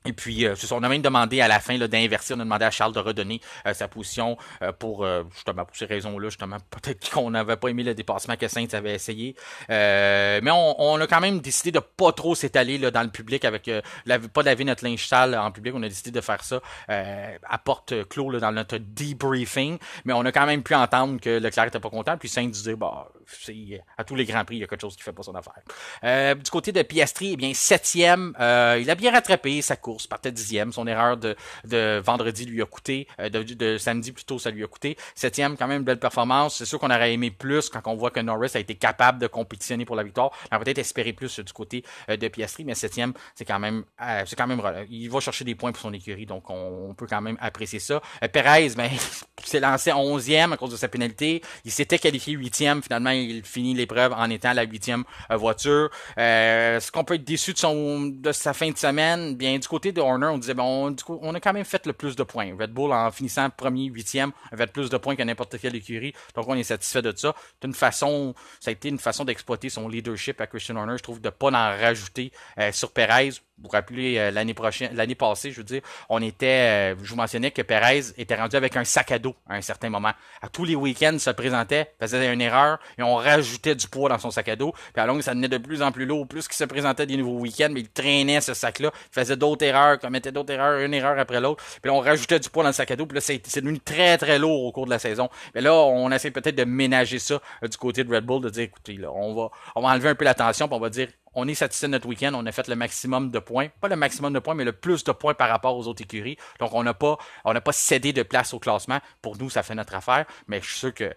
Et puis, on a même demandé à la fin d'inverser. On a demandé à Charles de redonner sa position pour justement pour ces raisons-là. Justement, peut-être qu'on n'avait pas aimé le dépassement que Sainz avait essayé. Mais on a quand même décidé de pas trop s'étaler là, dans le public avec pas laver notre linge sale en public. On a décidé de faire ça à porte clos là, dans notre debriefing. Mais on a quand même pu entendre que Leclerc était pas content. Puis Sainz disait, bah, à tous les Grands Prix, il y a quelque chose qui fait pas son affaire. Du côté de Piastri, eh bien, 7e. Il a bien rattrapé sa course, partait 10e. Son erreur de vendredi lui a coûté, de samedi plutôt, ça lui a coûté. 7e, quand même une belle performance. C'est sûr qu'on aurait aimé plus quand on voit que Norris a été capable de compétitionner pour la victoire. On aurait peut-être espéré plus du côté de Piastri, mais 7e, c'est quand même il va chercher des points pour son écurie, donc on peut quand même apprécier ça. Perez, ben, s'est lancé 11e à cause de sa pénalité. Il s'était qualifié 8e. Finalement, il finit l'épreuve en étant la 8e voiture. Est-ce qu'on peut être déçu de sa fin de semaine? Bien, du côté de Horner, on disait, bon, du coup, on a quand même fait le plus de points. Red Bull, en finissant premier, 8e, a fait plus de points que n'importe quelle écurie. Donc, on est satisfait de ça. Ça a été une façon d'exploiter son leadership à Christian Horner. Je trouve de pas en rajouter sur Perez. Vous vous rappelez, l'année passée, je veux dire, je vous mentionnais que Perez était rendu avec un sac à dos à un certain moment. À tous les week-ends, il se présentait, faisait une erreur, et on rajoutait du poids dans son sac à dos. Puis à longue, ça devenait de plus en plus lourd. Plus qu'il se présentait des nouveaux week-ends, mais il traînait ce sac-là, il faisait d'autres erreurs, commettait d'autres erreurs, une erreur après l'autre. Puis là, on rajoutait du poids dans le sac à dos, puis là, c'est devenu très, très lourd au cours de la saison. Mais là, on essaie peut-être de ménager ça du côté de Red Bull, de dire, écoutez, là, on va enlever un peu la tension, puis on va dire, on est satisfait de notre week-end, on a fait le maximum de points. Pas le maximum de points, mais le plus de points par rapport aux autres écuries. Donc, on n'a pas cédé de place au classement. Pour nous, ça fait notre affaire. Mais je suis sûr que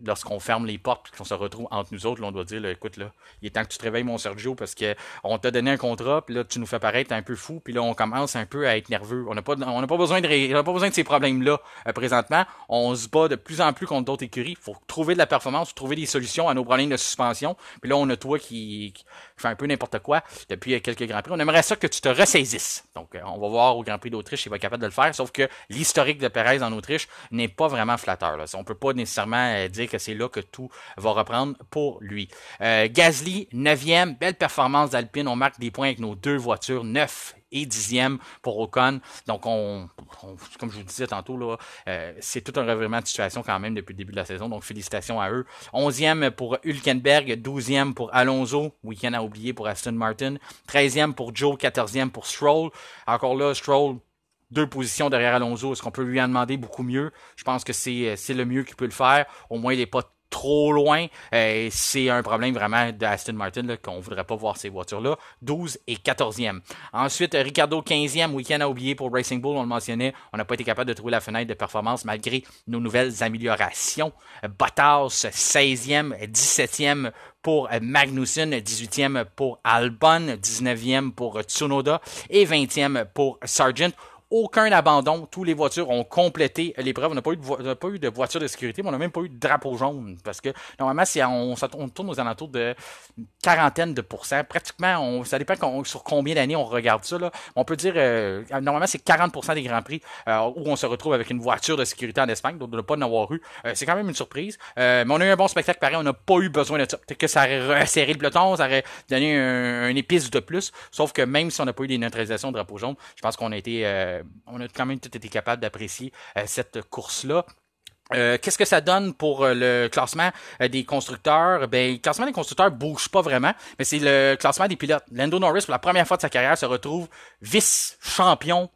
lorsqu'on ferme les portes et qu'on se retrouve entre nous autres, là, on doit dire, là, écoute, là, il est temps que tu te réveilles, mon Sergio, parce que on t'a donné un contrat, puis là, tu nous fais paraître un peu fou, puis là, on commence un peu à être nerveux. On n'a pas besoin de ces problèmes-là présentement. On se bat de plus en plus contre d'autres écuries. Il faut trouver de la performance, trouver des solutions à nos problèmes de suspension. Puis là, on a toi qui fait un peu n'importe quoi depuis quelques Grands Prix. On aimerait ça que tu te ressaisisses. Donc, on va voir au Grand Prix d'Autriche s'il va être capable de le faire, sauf que l'historique de Perez en Autriche n'est pas vraiment flatteur. Là. On peut pas nécessairement dire que c'est là que tout va reprendre pour lui. Gasly, 9e, belle performance d'Alpine. On marque des points avec nos deux voitures, 9 et 10e pour Ocon. Donc, comme je vous disais tantôt, là, c'est tout un revirement de situation quand même depuis le début de la saison. Donc, félicitations à eux. 11e pour Hülkenberg, 12e pour Alonso, week-end à oublier pour Aston Martin, 13e pour Joe, 14e pour Stroll. Encore là, Stroll, 2 positions derrière Alonso. Est-ce qu'on peut lui en demander beaucoup mieux? Je pense que c'est le mieux qu'il peut le faire. Au moins, il n'est pas trop loin. C'est un problème vraiment d'Aston Martin là, qu'on voudrait pas voir ces voitures-là. 12 et 14e. Ensuite, Ricardo 15e, week-end à oublier pour Racing Bull, on le mentionnait. On n'a pas été capable de trouver la fenêtre de performance malgré nos nouvelles améliorations. Bottas 16e, 17e pour Magnussen, 18e pour Albon, 19e pour Tsunoda et 20e pour Sargent. Aucun abandon. Tous les voitures ont complété l'épreuve. On n'a pas eu de voiture de sécurité, mais on n'a même pas eu de drapeau jaune. Parce que normalement, on tourne aux alentours de une quarantaine de pourcents. Pratiquement, ça dépend sur combien d'années on regarde ça. Là. On peut dire, normalement, c'est 40% des Grands Prix où on se retrouve avec une voiture de sécurité en Espagne. Donc, de ne pas en avoir eu. C'est quand même une surprise. Mais on a eu un bon spectacle pareil. On n'a pas eu besoin de ça. Peut-être que ça aurait resserré le peloton, ça aurait donné un épice de plus. Sauf que même si on n'a pas eu des neutralisations de drapeau jaune, je pense qu'on a quand même tout été capable d'apprécier cette course-là. Qu'est-ce que ça donne pour le classement des constructeurs? Ben, le classement des constructeurs bouge pas vraiment, mais c'est le classement des pilotes. Lando Norris, pour la première fois de sa carrière, se retrouve vice-champion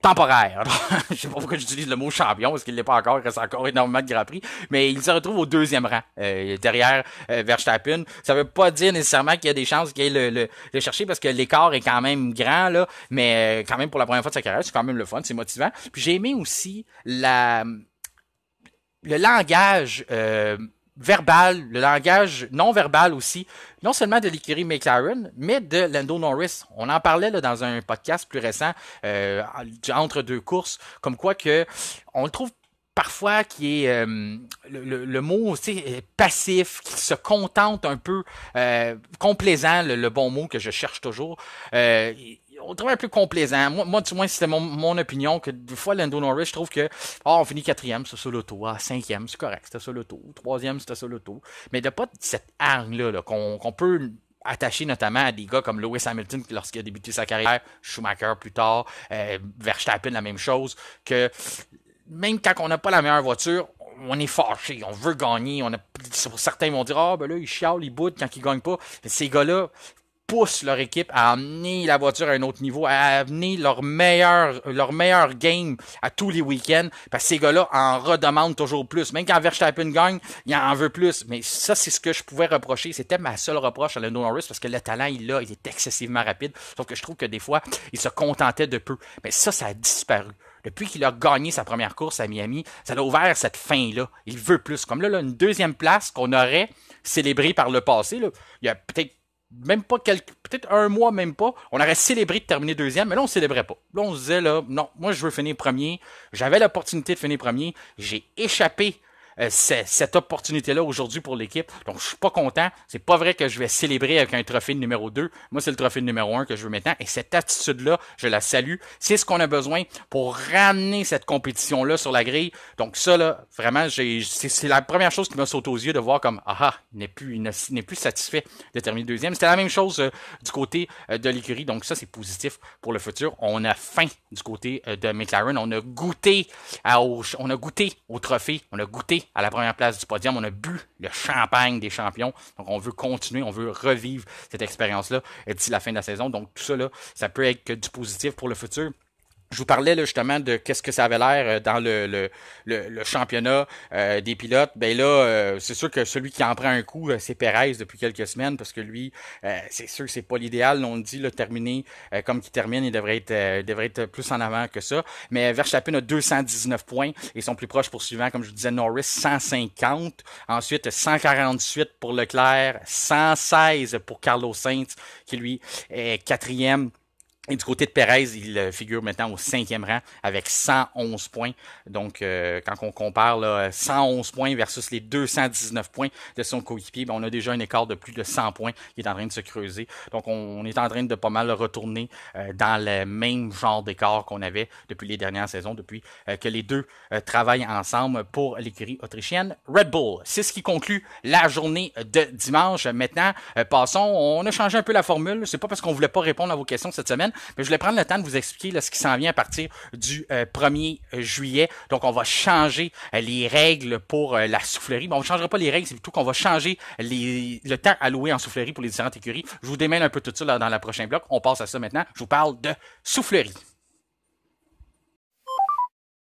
temporaire. Alors, je sais pas pourquoi j'utilise le mot champion, parce qu'il l'est pas encore, il reste encore énormément de Grands Prix, mais il se retrouve au 2e rang, derrière Verstappen. Ça veut pas dire nécessairement qu'il y a des chances qu'il ait le chercher, parce que l'écart est quand même grand, là, mais quand même pour la première fois de sa carrière, c'est quand même le fun, c'est motivant. Puis j'ai aimé aussi le langage verbal, le langage non verbal aussi, non seulement de l'écurie McLaren, mais de Lando Norris. On en parlait là, dans un podcast plus récent, entre deux courses, comme quoi que on le trouve parfois qui est le mot aussi passif, qui se contente un peu, complaisant, le bon mot que je cherche toujours. on trouvait un peu complaisant. Moi du moins, c'était mon opinion, que des fois, Lando Norris, je trouve que, on finit quatrième, c'est ça l'auto. Cinquième, c'est correct, c'était ça l'auto. Troisième, c'était ça l'auto. Mais de pas cette hargne-là, là, qu'on peut attaché notamment à des gars comme Lewis Hamilton lorsqu'il a débuté sa carrière, Schumacher plus tard, Verstappen la même chose, que même quand on n'a pas la meilleure voiture, on est fâché, on veut gagner, certains vont dire ben là ils chialent, ils boudent quand ils gagnent pas. Mais ces gars-là poussent leur équipe à amener la voiture à un autre niveau, à amener leur meilleur game à tous les week-ends, parce que ces gars-là en redemandent toujours plus. Même quand Verstappen gagne, il en veut plus. Mais ça, c'est ce que je pouvais reprocher. C'était ma seule reproche à Lando Norris, parce que le talent, il est excessivement rapide. Sauf que je trouve que des fois, il se contentait de peu. Mais ça a disparu. Depuis qu'il a gagné sa première course à Miami, ça a ouvert cette fin-là. Il veut plus. Comme là, une deuxième place qu'on aurait célébrée par le passé. Là. Il y a peut-être même pas peut-être un mois, même pas, on aurait célébré de terminer deuxième, mais là, on célébrait pas. Là, on se disait, là, non, moi, je veux finir premier. J'avais l'opportunité de finir premier. J'ai échappé cette opportunité-là aujourd'hui pour l'équipe. Donc, je suis pas content. C'est pas vrai que je vais célébrer avec un trophée de numéro 2. Moi, c'est le trophée de numéro 1 que je veux maintenant. Et cette attitude-là, je la salue. C'est ce qu'on a besoin pour ramener cette compétition-là sur la grille. Donc, ça, là, vraiment, c'est la première chose qui m'a sauté aux yeux de voir comme, il n'est plus satisfait de terminer deuxième. C'était la même chose du côté de l'écurie. Donc, ça, c'est positif pour le futur. On a faim du côté de McLaren. On a goûté au trophée. On a goûté à la première place du podium. On a bu le champagne des champions. Donc, on veut continuer, on veut revivre cette expérience-là d'ici la fin de la saison. Donc, tout ça, là, ça peut être que du positif pour le futur. Je vous parlais là, justement de qu'est-ce que ça avait l'air dans le championnat des pilotes. Ben là, c'est sûr que celui qui en prend un coup, c'est Perez depuis quelques semaines, parce que lui, c'est sûr que c'est pas l'idéal. On dit terminer comme qu'il termine, il devrait être plus en avant que ça. Mais Verstappen a 219 points et son plus proche poursuivant, comme je vous disais, Norris, 150. Ensuite, 148 pour Leclerc, 116 pour Carlos Sainz, qui lui est quatrième. Et du côté de Perez, il figure maintenant au 5e rang avec 111 points. Donc, quand on compare là, 111 points versus les 219 points de son coéquipier, on a déjà un écart de plus de 100 points qui est en train de se creuser. Donc, on est en train de pas mal retourner dans le même genre d'écart qu'on avait depuis les dernières saisons, depuis que les deux travaillent ensemble pour l'écurie autrichienne Red Bull. C'est ce qui conclut la journée de dimanche. Maintenant, passons, on a changé un peu la formule. C'est pas parce qu'on voulait pas répondre à vos questions cette semaine, mais je voulais prendre le temps de vous expliquer là, ce qui s'en vient à partir du 1er juillet. Donc, on va changer les règles pour la soufflerie. Bon, on ne changera pas les règles, c'est plutôt qu'on va changer le temps alloué en soufflerie pour les différentes écuries. Je vous démêle un peu tout ça là, dans le prochain bloc. On passe à ça maintenant. Je vous parle de soufflerie.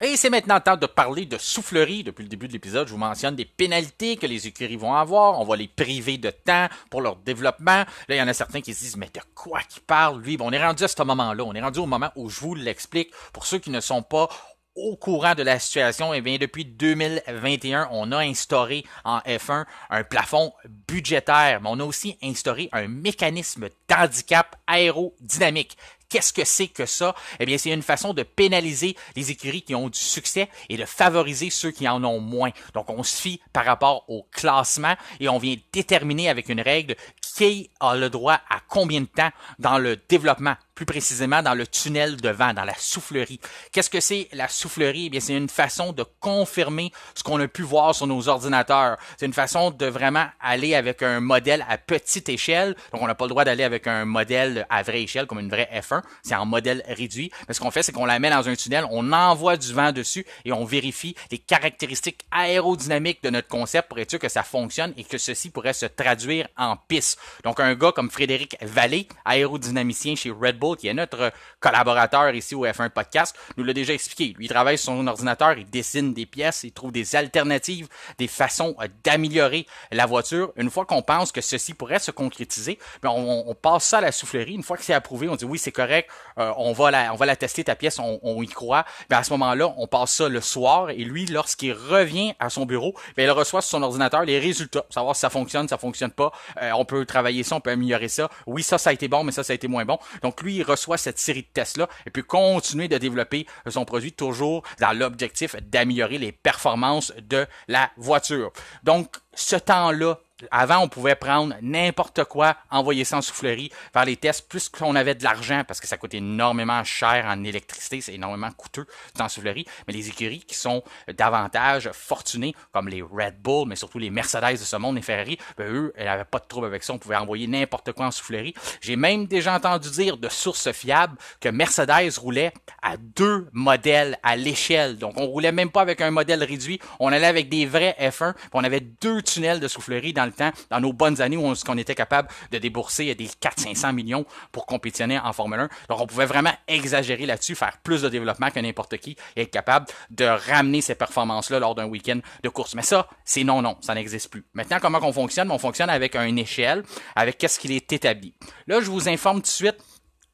Et c'est maintenant temps de parler de soufflerie. Depuis le début de l'épisode, je vous mentionne des pénalités que les écuries vont avoir. On va les priver de temps pour leur développement. Là, il y en a certains qui se disent, mais de quoi qu'il parle, lui? Bon, on est rendu à ce moment-là. On est rendu au moment où je vous l'explique. Pour ceux qui ne sont pas au courant de la situation, eh bien, depuis 2021, on a instauré en F1 un plafond budgétaire, mais on a aussi instauré un mécanisme d'handicap aérodynamique. Qu'est-ce que c'est que ça? Eh bien, c'est une façon de pénaliser les écuries qui ont du succès et de favoriser ceux qui en ont moins. Donc, on se fie par rapport au classement et on vient déterminer avec une règle qui a le droit à combien de temps dans le développement, plus précisément dans le tunnel de vent, dans la soufflerie. Qu'est-ce que c'est la soufflerie? Eh bien, c'est une façon de confirmer ce qu'on a pu voir sur nos ordinateurs. C'est une façon de vraiment aller avec un modèle à petite échelle. Donc, on n'a pas le droit d'aller avec un modèle à vraie échelle comme une vraie F1. C'est en modèle réduit. Mais ce qu'on fait, c'est qu'on la met dans un tunnel, on envoie du vent dessus et on vérifie les caractéristiques aérodynamiques de notre concept pour être sûr que ça fonctionne et que ceci pourrait se traduire en piste. Donc, un gars comme Frédéric Vallée, aérodynamicien chez Red Bull, qui est notre collaborateur ici au F1 Podcast, nous l'a déjà expliqué. Lui, il travaille sur son ordinateur, il dessine des pièces, il trouve des alternatives, des façons d'améliorer la voiture. Une fois qu'on pense que ceci pourrait se concrétiser, on passe ça à la soufflerie. Une fois que c'est approuvé, on dit oui, c'est correct, on va la tester ta pièce, on y croit. À ce moment-là, on passe ça le soir et lui, lorsqu'il revient à son bureau, il reçoit sur son ordinateur les résultats, savoir si ça fonctionne pas. On peut travailler ça, on peut améliorer ça. Oui, ça a été bon, mais ça a été moins bon. Donc lui, il reçoit cette série de tests-là et peut continuer de développer son produit toujours dans l'objectif d'améliorer les performances de la voiture. Donc, ce temps-là Avant, on pouvait prendre n'importe quoi, envoyer ça en soufflerie, faire les tests, plus qu'on avait de l'argent, parce que ça coûte énormément cher en électricité, c'est énormément coûteux en soufflerie, mais les écuries qui sont davantage fortunées, comme les Red Bull, mais surtout les Mercedes de ce monde, les Ferrari, ben eux, ils n'avaient pas de trouble avec ça, on pouvait envoyer n'importe quoi en soufflerie. J'ai même déjà entendu dire de sources fiables que Mercedes roulait à 2 modèles à l'échelle, donc on roulait même pas avec un modèle réduit, on allait avec des vrais F1, puis on avait 2 tunnels de soufflerie dans le temps, dans nos bonnes années où on était capable de débourser des 400-500 millions pour compétitionner en Formule 1. Donc, on pouvait vraiment exagérer là-dessus, faire plus de développement que n'importe qui et être capable de ramener ces performances-là lors d'un week-end de course. Mais ça, c'est non, ça n'existe plus. Maintenant, comment on fonctionne? On fonctionne avec une échelle, avec qu'est-ce qu'il est établi. Là, je vous informe tout de suite,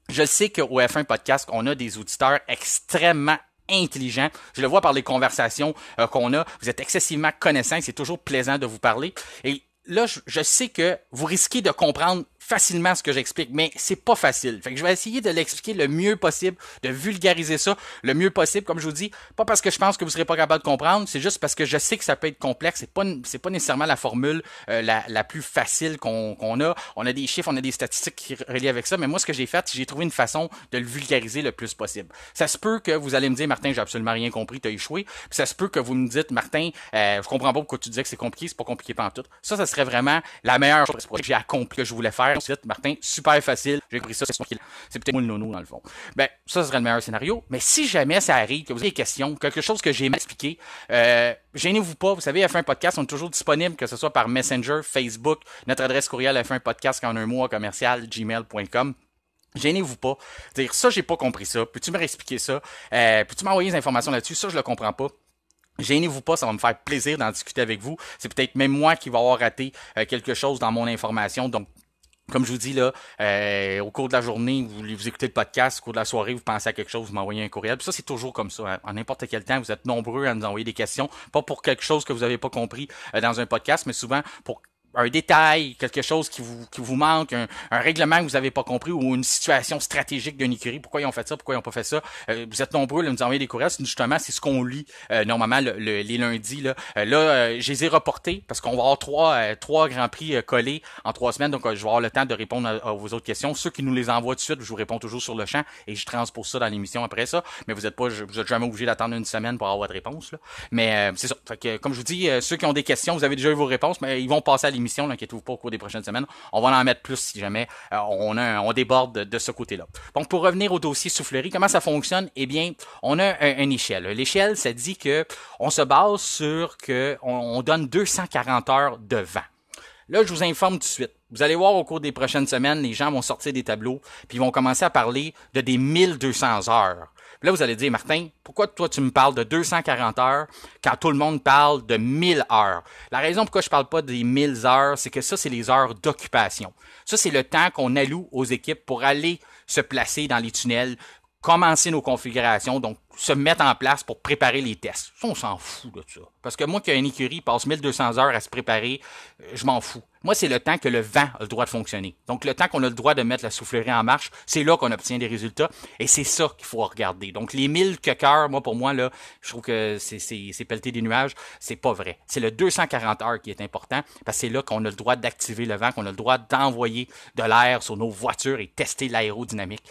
je sais qu'au F1 Podcast, on a des auditeurs extrêmement intelligent. Je le vois par les conversations qu'on a. Vous êtes excessivement connaissants. C'est toujours plaisant de vous parler. Et là, je sais que vous risquez de comprendre facilement ce que j'explique, mais c'est pas facile. Fait que je vais essayer de l'expliquer le mieux possible, de vulgariser ça le mieux possible, comme je vous dis, pas parce que je pense que vous serez pas capable de comprendre, c'est juste parce que je sais que ça peut être complexe, c'est pas nécessairement la formule la plus facile qu'on a. On a des chiffres, on a des statistiques qui relient avec ça, mais moi ce que j'ai fait, j'ai trouvé une façon de le vulgariser le plus possible. Ça se peut que vous allez me dire, Martin, j'ai absolument rien compris, t'as échoué. Puis ça se peut que vous me dites, Martin, je comprends pas pourquoi tu disais que c'est compliqué, c'est pas compliqué pantoute. Ça serait vraiment la meilleure chose que j'ai accompli, que je voulais faire. Ensuite, Martin, super facile, j'ai pris ça, c'est peut-être moi le nono dans le fond. Ben, ça serait le meilleur scénario. Mais si jamais ça arrive, que vous avez des questions, quelque chose que j'ai mal expliqué, gênez-vous pas. Vous savez, F1 Podcast, on est toujours disponible, que ce soit par Messenger, Facebook, notre adresse courriel F1 Podcast en un mot commercial gmail.com. Gênez-vous pas. Dire ça, j'ai pas compris ça. Peux-tu me réexpliquer ça? Peux-tu m'envoyer des informations là-dessus? Ça, je le comprends pas. Gênez-vous pas, ça va me faire plaisir d'en discuter avec vous. C'est peut-être même moi qui va avoir raté quelque chose dans mon information. Donc, comme je vous dis là, au cours de la journée, vous écoutez le podcast, au cours de la soirée, vous pensez à quelque chose, vous m'envoyez un courriel. Puis ça, c'est toujours comme ça. Hein. En n'importe quel temps, vous êtes nombreux à nous envoyer des questions. Pas pour quelque chose que vous n'avez pas compris dans un podcast, mais souvent pour un détail, quelque chose qui vous manque, un règlement que vous n'avez pas compris ou une situation stratégique d'une écurie. Pourquoi ils ont fait ça, pourquoi ils n'ont pas fait ça. Vous êtes nombreux à nous envoyer des courriels. Justement, c'est ce qu'on lit normalement les lundis. Je les ai reportés parce qu'on va avoir trois grands prix collés en 3 semaines. Donc, je vais avoir le temps de répondre à vos autres questions. Ceux qui nous les envoient tout de suite, je vous réponds toujours sur le champ et je transpose ça dans l'émission après ça. Mais vous êtes jamais obligé d'attendre une semaine pour avoir votre réponse. Là. Mais c'est ça. Fait que, comme je vous dis, ceux qui ont des questions, vous avez déjà eu vos réponses, mais ils vont passer à l'émission. N'inquiétez-vous pas au cours des prochaines semaines. On va en mettre plus si jamais on déborde de ce côté-là. Donc, pour revenir au dossier soufflerie, comment ça fonctionne? Eh bien, on a une échelle. L'échelle, ça dit que on se base sur que on donne 240 heures de vent. Là, je vous informe tout de suite. Vous allez voir au cours des prochaines semaines, les gens vont sortir des tableaux, puis ils vont commencer à parler de des 1200 heures. Puis là, vous allez dire, Martin, pourquoi toi tu me parles de 240 heures quand tout le monde parle de 1000 heures? La raison pourquoi je parle pas des 1000 heures, c'est que ça, c'est les heures d'occupation. Ça, c'est le temps qu'on alloue aux équipes pour aller se placer dans les tunnels, commencer nos configurations, donc se mettre en place pour préparer les tests. Ça, on s'en fout de ça. Parce que moi, qu'une écurie passe 1200 heures à se préparer, je m'en fous. Moi, c'est le temps que le vent a le droit de fonctionner. Donc, le temps qu'on a le droit de mettre la soufflerie en marche, c'est là qu'on obtient des résultats. Et c'est ça qu'il faut regarder. Donc, les 1000 heures, moi, pour moi, là, je trouve que c'est pelleter des nuages. C'est pas vrai. C'est le 240 heures qui est important parce que c'est là qu'on a le droit d'activer le vent, qu'on a le droit d'envoyer de l'air sur nos voitures et tester l'aérodynamique.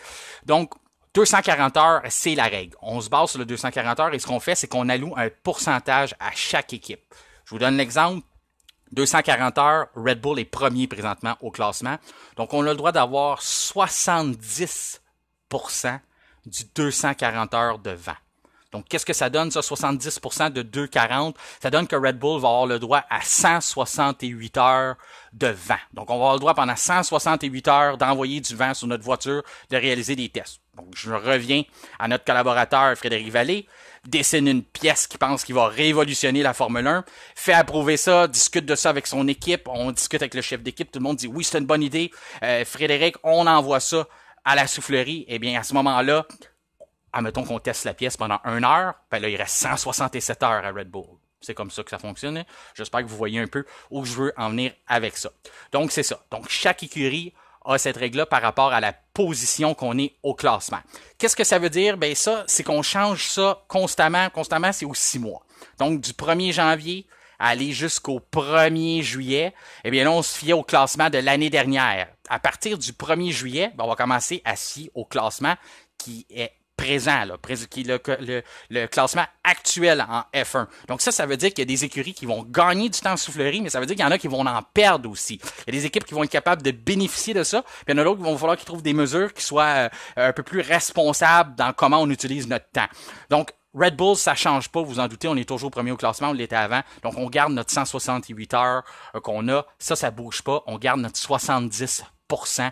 Donc, 240 heures, c'est la règle. On se base sur le 240 heures et ce qu'on fait, c'est qu'on alloue un pourcentage à chaque équipe. Je vous donne l'exemple. 240 heures, Red Bull est premier présentement au classement. Donc, on a le droit d'avoir 70% du 240 heures de vent. Donc, qu'est-ce que ça donne, ça, 70% de 240? Ça donne que Red Bull va avoir le droit à 168 heures de vent. Donc, on va avoir le droit pendant 168 heures d'envoyer du vent sur notre voiture, de réaliser des tests. Donc, je reviens à notre collaborateur Frédéric Vallée, dessine une pièce qu'il pense qu'il va révolutionner la Formule 1, fait approuver ça, discute de ça avec son équipe, on discute avec le chef d'équipe, tout le monde dit oui, c'est une bonne idée. Frédéric, on envoie ça à la soufflerie. Eh bien, à ce moment-là, admettons qu'on teste la pièce pendant 1 heure, ben là, il reste 167 heures à Red Bull. C'est comme ça que ça fonctionne. Hein? J'espère que vous voyez un peu où je veux en venir avec ça. Donc, c'est ça. Donc, chaque écurie a cette règle-là par rapport à la position qu'on est au classement. Qu'est-ce que ça veut dire? Ben ça, c'est qu'on change ça constamment. Constamment, c'est aux 6 mois. Donc, du 1er janvier aller jusqu'au 1er juillet, eh bien là, on se fiait au classement de l'année dernière. À partir du 1er juillet, ben, on va commencer à se fier au classement qui est présent, là, qui est le classement actuel en F1. Donc ça veut dire qu'il y a des écuries qui vont gagner du temps en soufflerie, mais ça veut dire qu'il y en a qui vont en perdre aussi. Il y a des équipes qui vont être capables de bénéficier de ça, puis il y en a d'autres qui vont falloir qu'ils trouvent des mesures qui soient un peu plus responsables dans comment on utilise notre temps. Donc, Red Bull, ça change pas, vous en doutez, on est toujours premier au classement, on l'était avant. Donc, on garde notre 168 heures qu'on a. Ça bouge pas. On garde notre 70%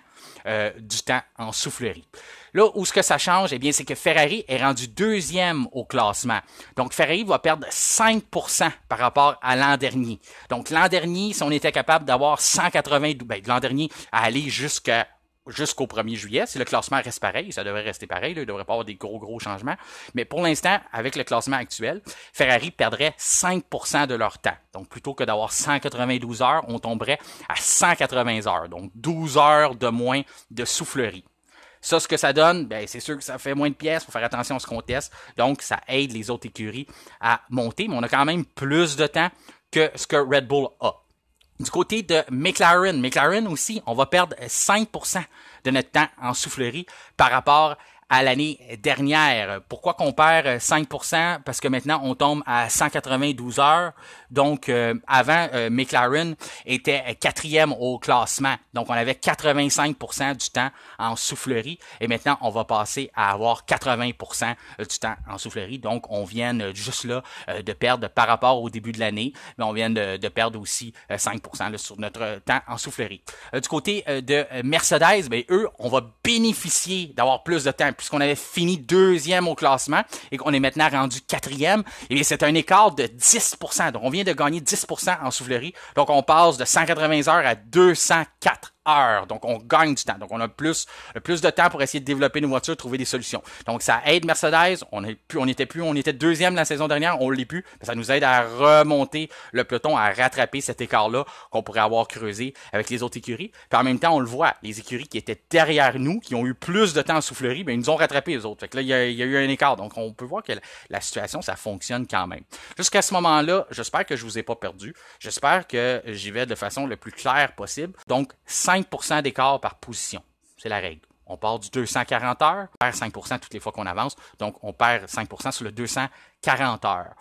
du temps en soufflerie. Là où ce que ça change, eh bien, c'est que Ferrari est rendu deuxième au classement. Donc, Ferrari va perdre 5% par rapport à l'an dernier. Donc, l'an dernier, si on était capable d'avoir 192, de l'an dernier à aller jusqu'au 1er juillet, si le classement reste pareil, ça devrait rester pareil, là, il ne devrait pas avoir des gros changements. Mais pour l'instant, avec le classement actuel, Ferrari perdrait 5% de leur temps. Donc, plutôt que d'avoir 192 heures, on tomberait à 180 heures. Donc, 12 heures de moins de soufflerie. Ça, ce que ça donne, ben, c'est sûr que ça fait moins de pièces, faut faire attention à ce qu'on teste. Donc, ça aide les autres écuries à monter, mais on a quand même plus de temps que ce que Red Bull a. Du côté de McLaren aussi, on va perdre 5% de notre temps en soufflerie par rapport à l'année dernière. Pourquoi qu'on perd 5%? Parce que maintenant, on tombe à 192 heures. Donc, avant, McLaren était quatrième au classement. Donc, on avait 85% du temps en soufflerie. Et maintenant, on va passer à avoir 80% du temps en soufflerie. Donc, on vient juste là de perdre par rapport au début de l'année. Mais on vient de perdre aussi 5% là, sur notre temps en soufflerie. Du côté de Mercedes, ben, eux, on va bénéficier d'avoir plus de temps. Puisqu'on avait fini deuxième au classement et qu'on est maintenant rendu quatrième, eh bien, c'est un écart de 10%. Donc, on vient de gagner 10% en soufflerie. Donc, on passe de 180 heures à 204 heures. Donc, on gagne du temps. Donc, on a plus de temps pour essayer de développer nos voitures, trouver des solutions. Donc, ça aide Mercedes. On était deuxième la saison dernière, on l'est plus. Ça nous aide à remonter le peloton, à rattraper cet écart-là qu'on pourrait avoir creusé avec les autres écuries. Puis en même temps, on le voit, les écuries qui étaient derrière nous, qui ont eu plus de temps en soufflerie, ben, ils nous ont rattrapé les autres. Fait que là, il y a eu un écart. Donc, on peut voir que la situation, ça fonctionne quand même. Jusqu'à ce moment-là, j'espère que je vous ai pas perdu. J'espère que j'y vais de façon le plus claire possible. Donc, 5% d'écart par position. C'est la règle. On part du 240 heures, on perd 5% toutes les fois qu'on avance. Donc, on perd 5% sur le 240 heures.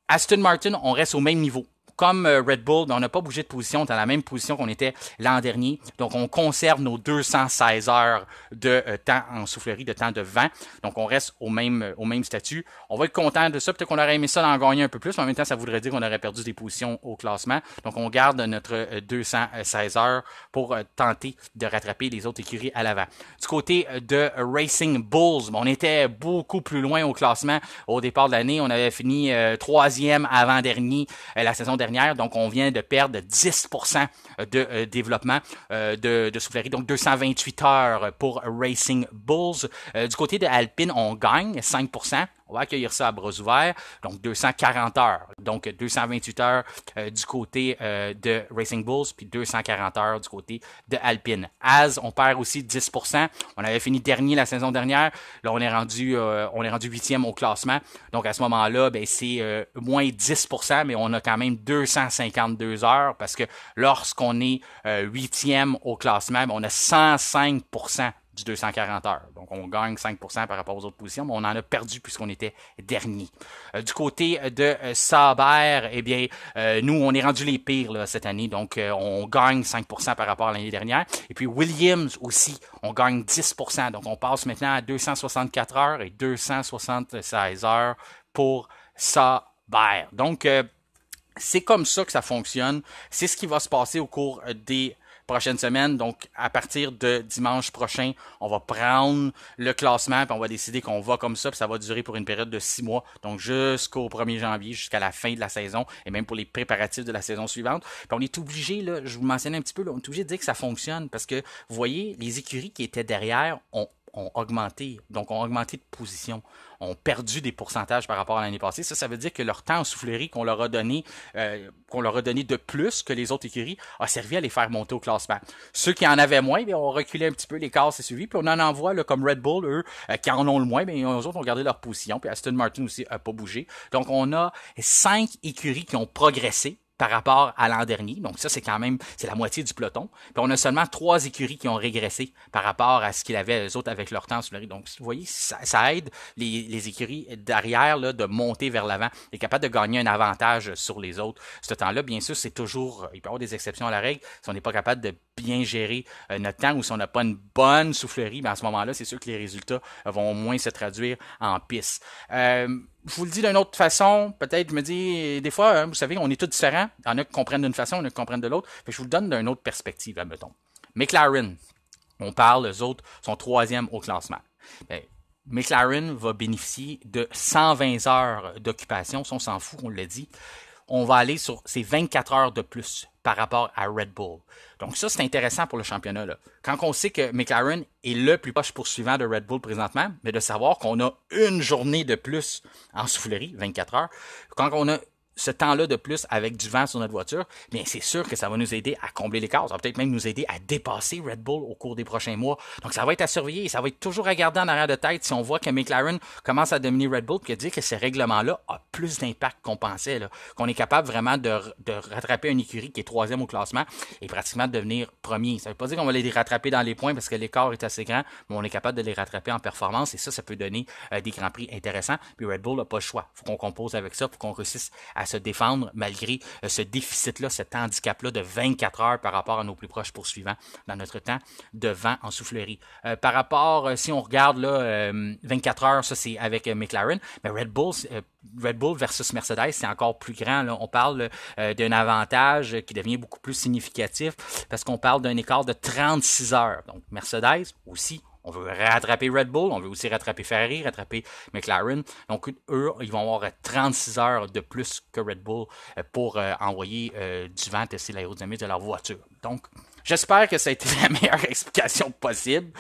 Aston Martin, on reste au même niveau. Comme Red Bull, on n'a pas bougé de position, on est dans la même position qu'on était l'an dernier. Donc, on conserve nos 216 heures de temps en soufflerie, de temps de vent. Donc, on reste au même statut. On va être content de ça. Peut-être qu'on aurait aimé ça d'en gagner un peu plus, mais en même temps, ça voudrait dire qu'on aurait perdu des positions au classement. Donc, on garde notre 216 heures pour tenter de rattraper les autres écuries à l'avant. Du côté de Racing Bulls, on était beaucoup plus loin au classement au départ de l'année. On avait fini troisième avant-dernier la saison dernière. Donc, on vient de perdre 10% de développement de soufflerie. Donc, 228 heures pour Racing Bulls. Du côté de Alpine, on gagne 5%. On va accueillir ça à bras ouverts. Donc, 240 heures. Donc, 228 heures du côté de Racing Bulls, puis 240 heures du côté de Alpine. As, on perd aussi 10%. On avait fini dernier la saison dernière. Là, on est rendu 8e au classement. Donc, à ce moment-là, ben, c'est moins 10%, mais on a quand même 252 heures parce que lorsqu'on est 8e au classement, ben, on a 105% du 240 heures. Donc, on gagne 5% par rapport aux autres positions, mais on en a perdu puisqu'on était dernier. Du côté de Sauber, eh bien, nous, on est rendu les pires là, cette année. Donc, on gagne 5% par rapport à l'année dernière. Et puis, Williams aussi, on gagne 10%. Donc, on passe maintenant à 264 heures et 276 heures pour Sauber. Donc, c'est comme ça que ça fonctionne. C'est ce qui va se passer au cours des prochaine semaine. Donc, à partir de dimanche prochain, on va prendre le classement puis on va décider qu'on va comme ça puis ça va durer pour une période de 6 mois. Donc, jusqu'au 1er janvier, jusqu'à la fin de la saison et même pour les préparatifs de la saison suivante. Puis on est obligé, là, je vous mentionnais un petit peu, là, on est obligé de dire que ça fonctionne parce que, vous voyez, les écuries qui étaient derrière ont augmenté. Donc, ont augmenté de position. Ont perdu des pourcentages par rapport à l'année passée. Ça veut dire que leur temps en soufflerie qu'on leur a donné de plus que les autres écuries a servi à les faire monter au classement. Ceux qui en avaient moins, bien, ont reculé un petit peu, l'écart s'est suivi. Puis on en envoie là, comme Red Bull, eux, qui en ont le moins, bien, eux autres ont gardé leur position. Puis Aston Martin aussi n'a pas bougé. Donc on a 5 écuries qui ont progressé par rapport à l'an dernier. Donc ça, c'est quand même, c'est la moitié du peloton. Puis on a seulement 3 écuries qui ont régressé par rapport à ce qu'il avait eux autres avec leur temps en soufflerie. Donc vous voyez, ça aide les écuries derrière là, de monter vers l'avant et capable de gagner un avantage sur les autres. Ce temps-là, bien sûr, c'est toujours, il peut y avoir des exceptions à la règle. Si on n'est pas capable de bien gérer notre temps ou si on n'a pas une bonne soufflerie, bien à ce moment-là, c'est sûr que les résultats vont au moins se traduire en piste. Je vous le dis d'une autre façon, peut-être je me dis, des fois, hein, vous savez, on est tous différents. Il y en a qui comprennent d'une façon, il y en a qui comprennent de l'autre. Je vous le donne d'une autre perspective, admettons. McLaren, on parle, eux autres, sont 3e au classement. Bien, McLaren va bénéficier de 120 heures d'occupation, si on s'en fout, on l'a dit. On va aller sur ces 24 heures de plus par rapport à Red Bull. Donc ça, c'est intéressant pour le championnat, là. Quand on sait que McLaren est le plus proche poursuivant de Red Bull présentement, mais de savoir qu'on a une journée de plus en soufflerie, 24 heures, quand on a ce temps-là de plus avec du vent sur notre voiture, bien c'est sûr que ça va nous aider à combler l'écart. Ça va peut-être même nous aider à dépasser Red Bull au cours des prochains mois. Donc ça va être à surveiller, ça va être toujours à garder en arrière de tête si on voit que McLaren commence à dominer Red Bull, puis à dire que ces règlements-là ont plus d'impact qu'on pensait, là, qu'on est capable vraiment de rattraper une écurie qui est 3e au classement et pratiquement de devenir premier. Ça ne veut pas dire qu'on va les rattraper dans les points parce que l'écart est assez grand, mais on est capable de les rattraper en performance et ça peut donner des grands prix intéressants. Puis Red Bull n'a pas le choix. Il faut qu'on compose avec ça pour qu'on réussisse à se défendre malgré ce déficit-là, cet handicap-là de 24 heures par rapport à nos plus proches poursuivants dans notre temps de vent en soufflerie. Par rapport, si on regarde là, 24 heures, ça c'est avec McLaren, mais Red Bull versus Mercedes, c'est encore plus grand. Là. On parle d'un avantage qui devient beaucoup plus significatif parce qu'on parle d'un écart de 36 heures. Donc Mercedes aussi, on veut rattraper Red Bull, on veut aussi rattraper Ferrari, rattraper McLaren. Donc, eux, ils vont avoir 36 heures de plus que Red Bull pour envoyer du vent tester l'aérodynamisme de leur voiture. Donc, j'espère que ça a été la meilleure explication possible.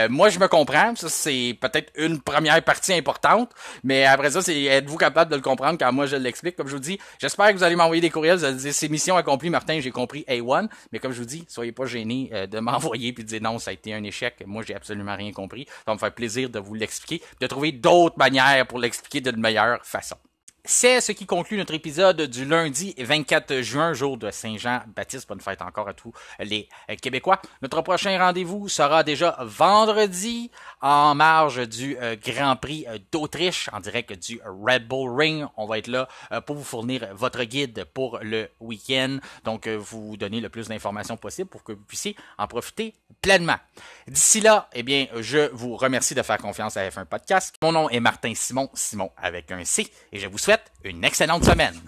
Moi, je me comprends. Ça, c'est peut-être une première partie importante. Mais après ça, c'est êtes-vous capable de le comprendre quand moi je l'explique? Comme je vous dis, j'espère que vous allez m'envoyer des courriels. Vous allez dire, c'est mission accomplie, Martin, j'ai compris A1. Mais comme je vous dis, soyez pas gênés de m'envoyer puis de dire non, ça a été un échec. Moi, j'ai absolument rien compris. Ça va me faire plaisir de vous l'expliquer, de trouver d'autres manières pour l'expliquer d'une meilleure façon. C'est ce qui conclut notre épisode du lundi 24 juin, jour de Saint-Jean-Baptiste. Bonne fête encore à tous les Québécois. Notre prochain rendez-vous sera déjà vendredi en marge du Grand Prix d'Autriche en direct du Red Bull Ring. On va être là pour vous fournir votre guide pour le week-end. Donc, vous donner le plus d'informations possible pour que vous puissiez en profiter pleinement. D'ici là, eh bien, je vous remercie de faire confiance à F1 Podcast. Mon nom est Martin Simon avec un C, et je vous souhaite une excellente semaine.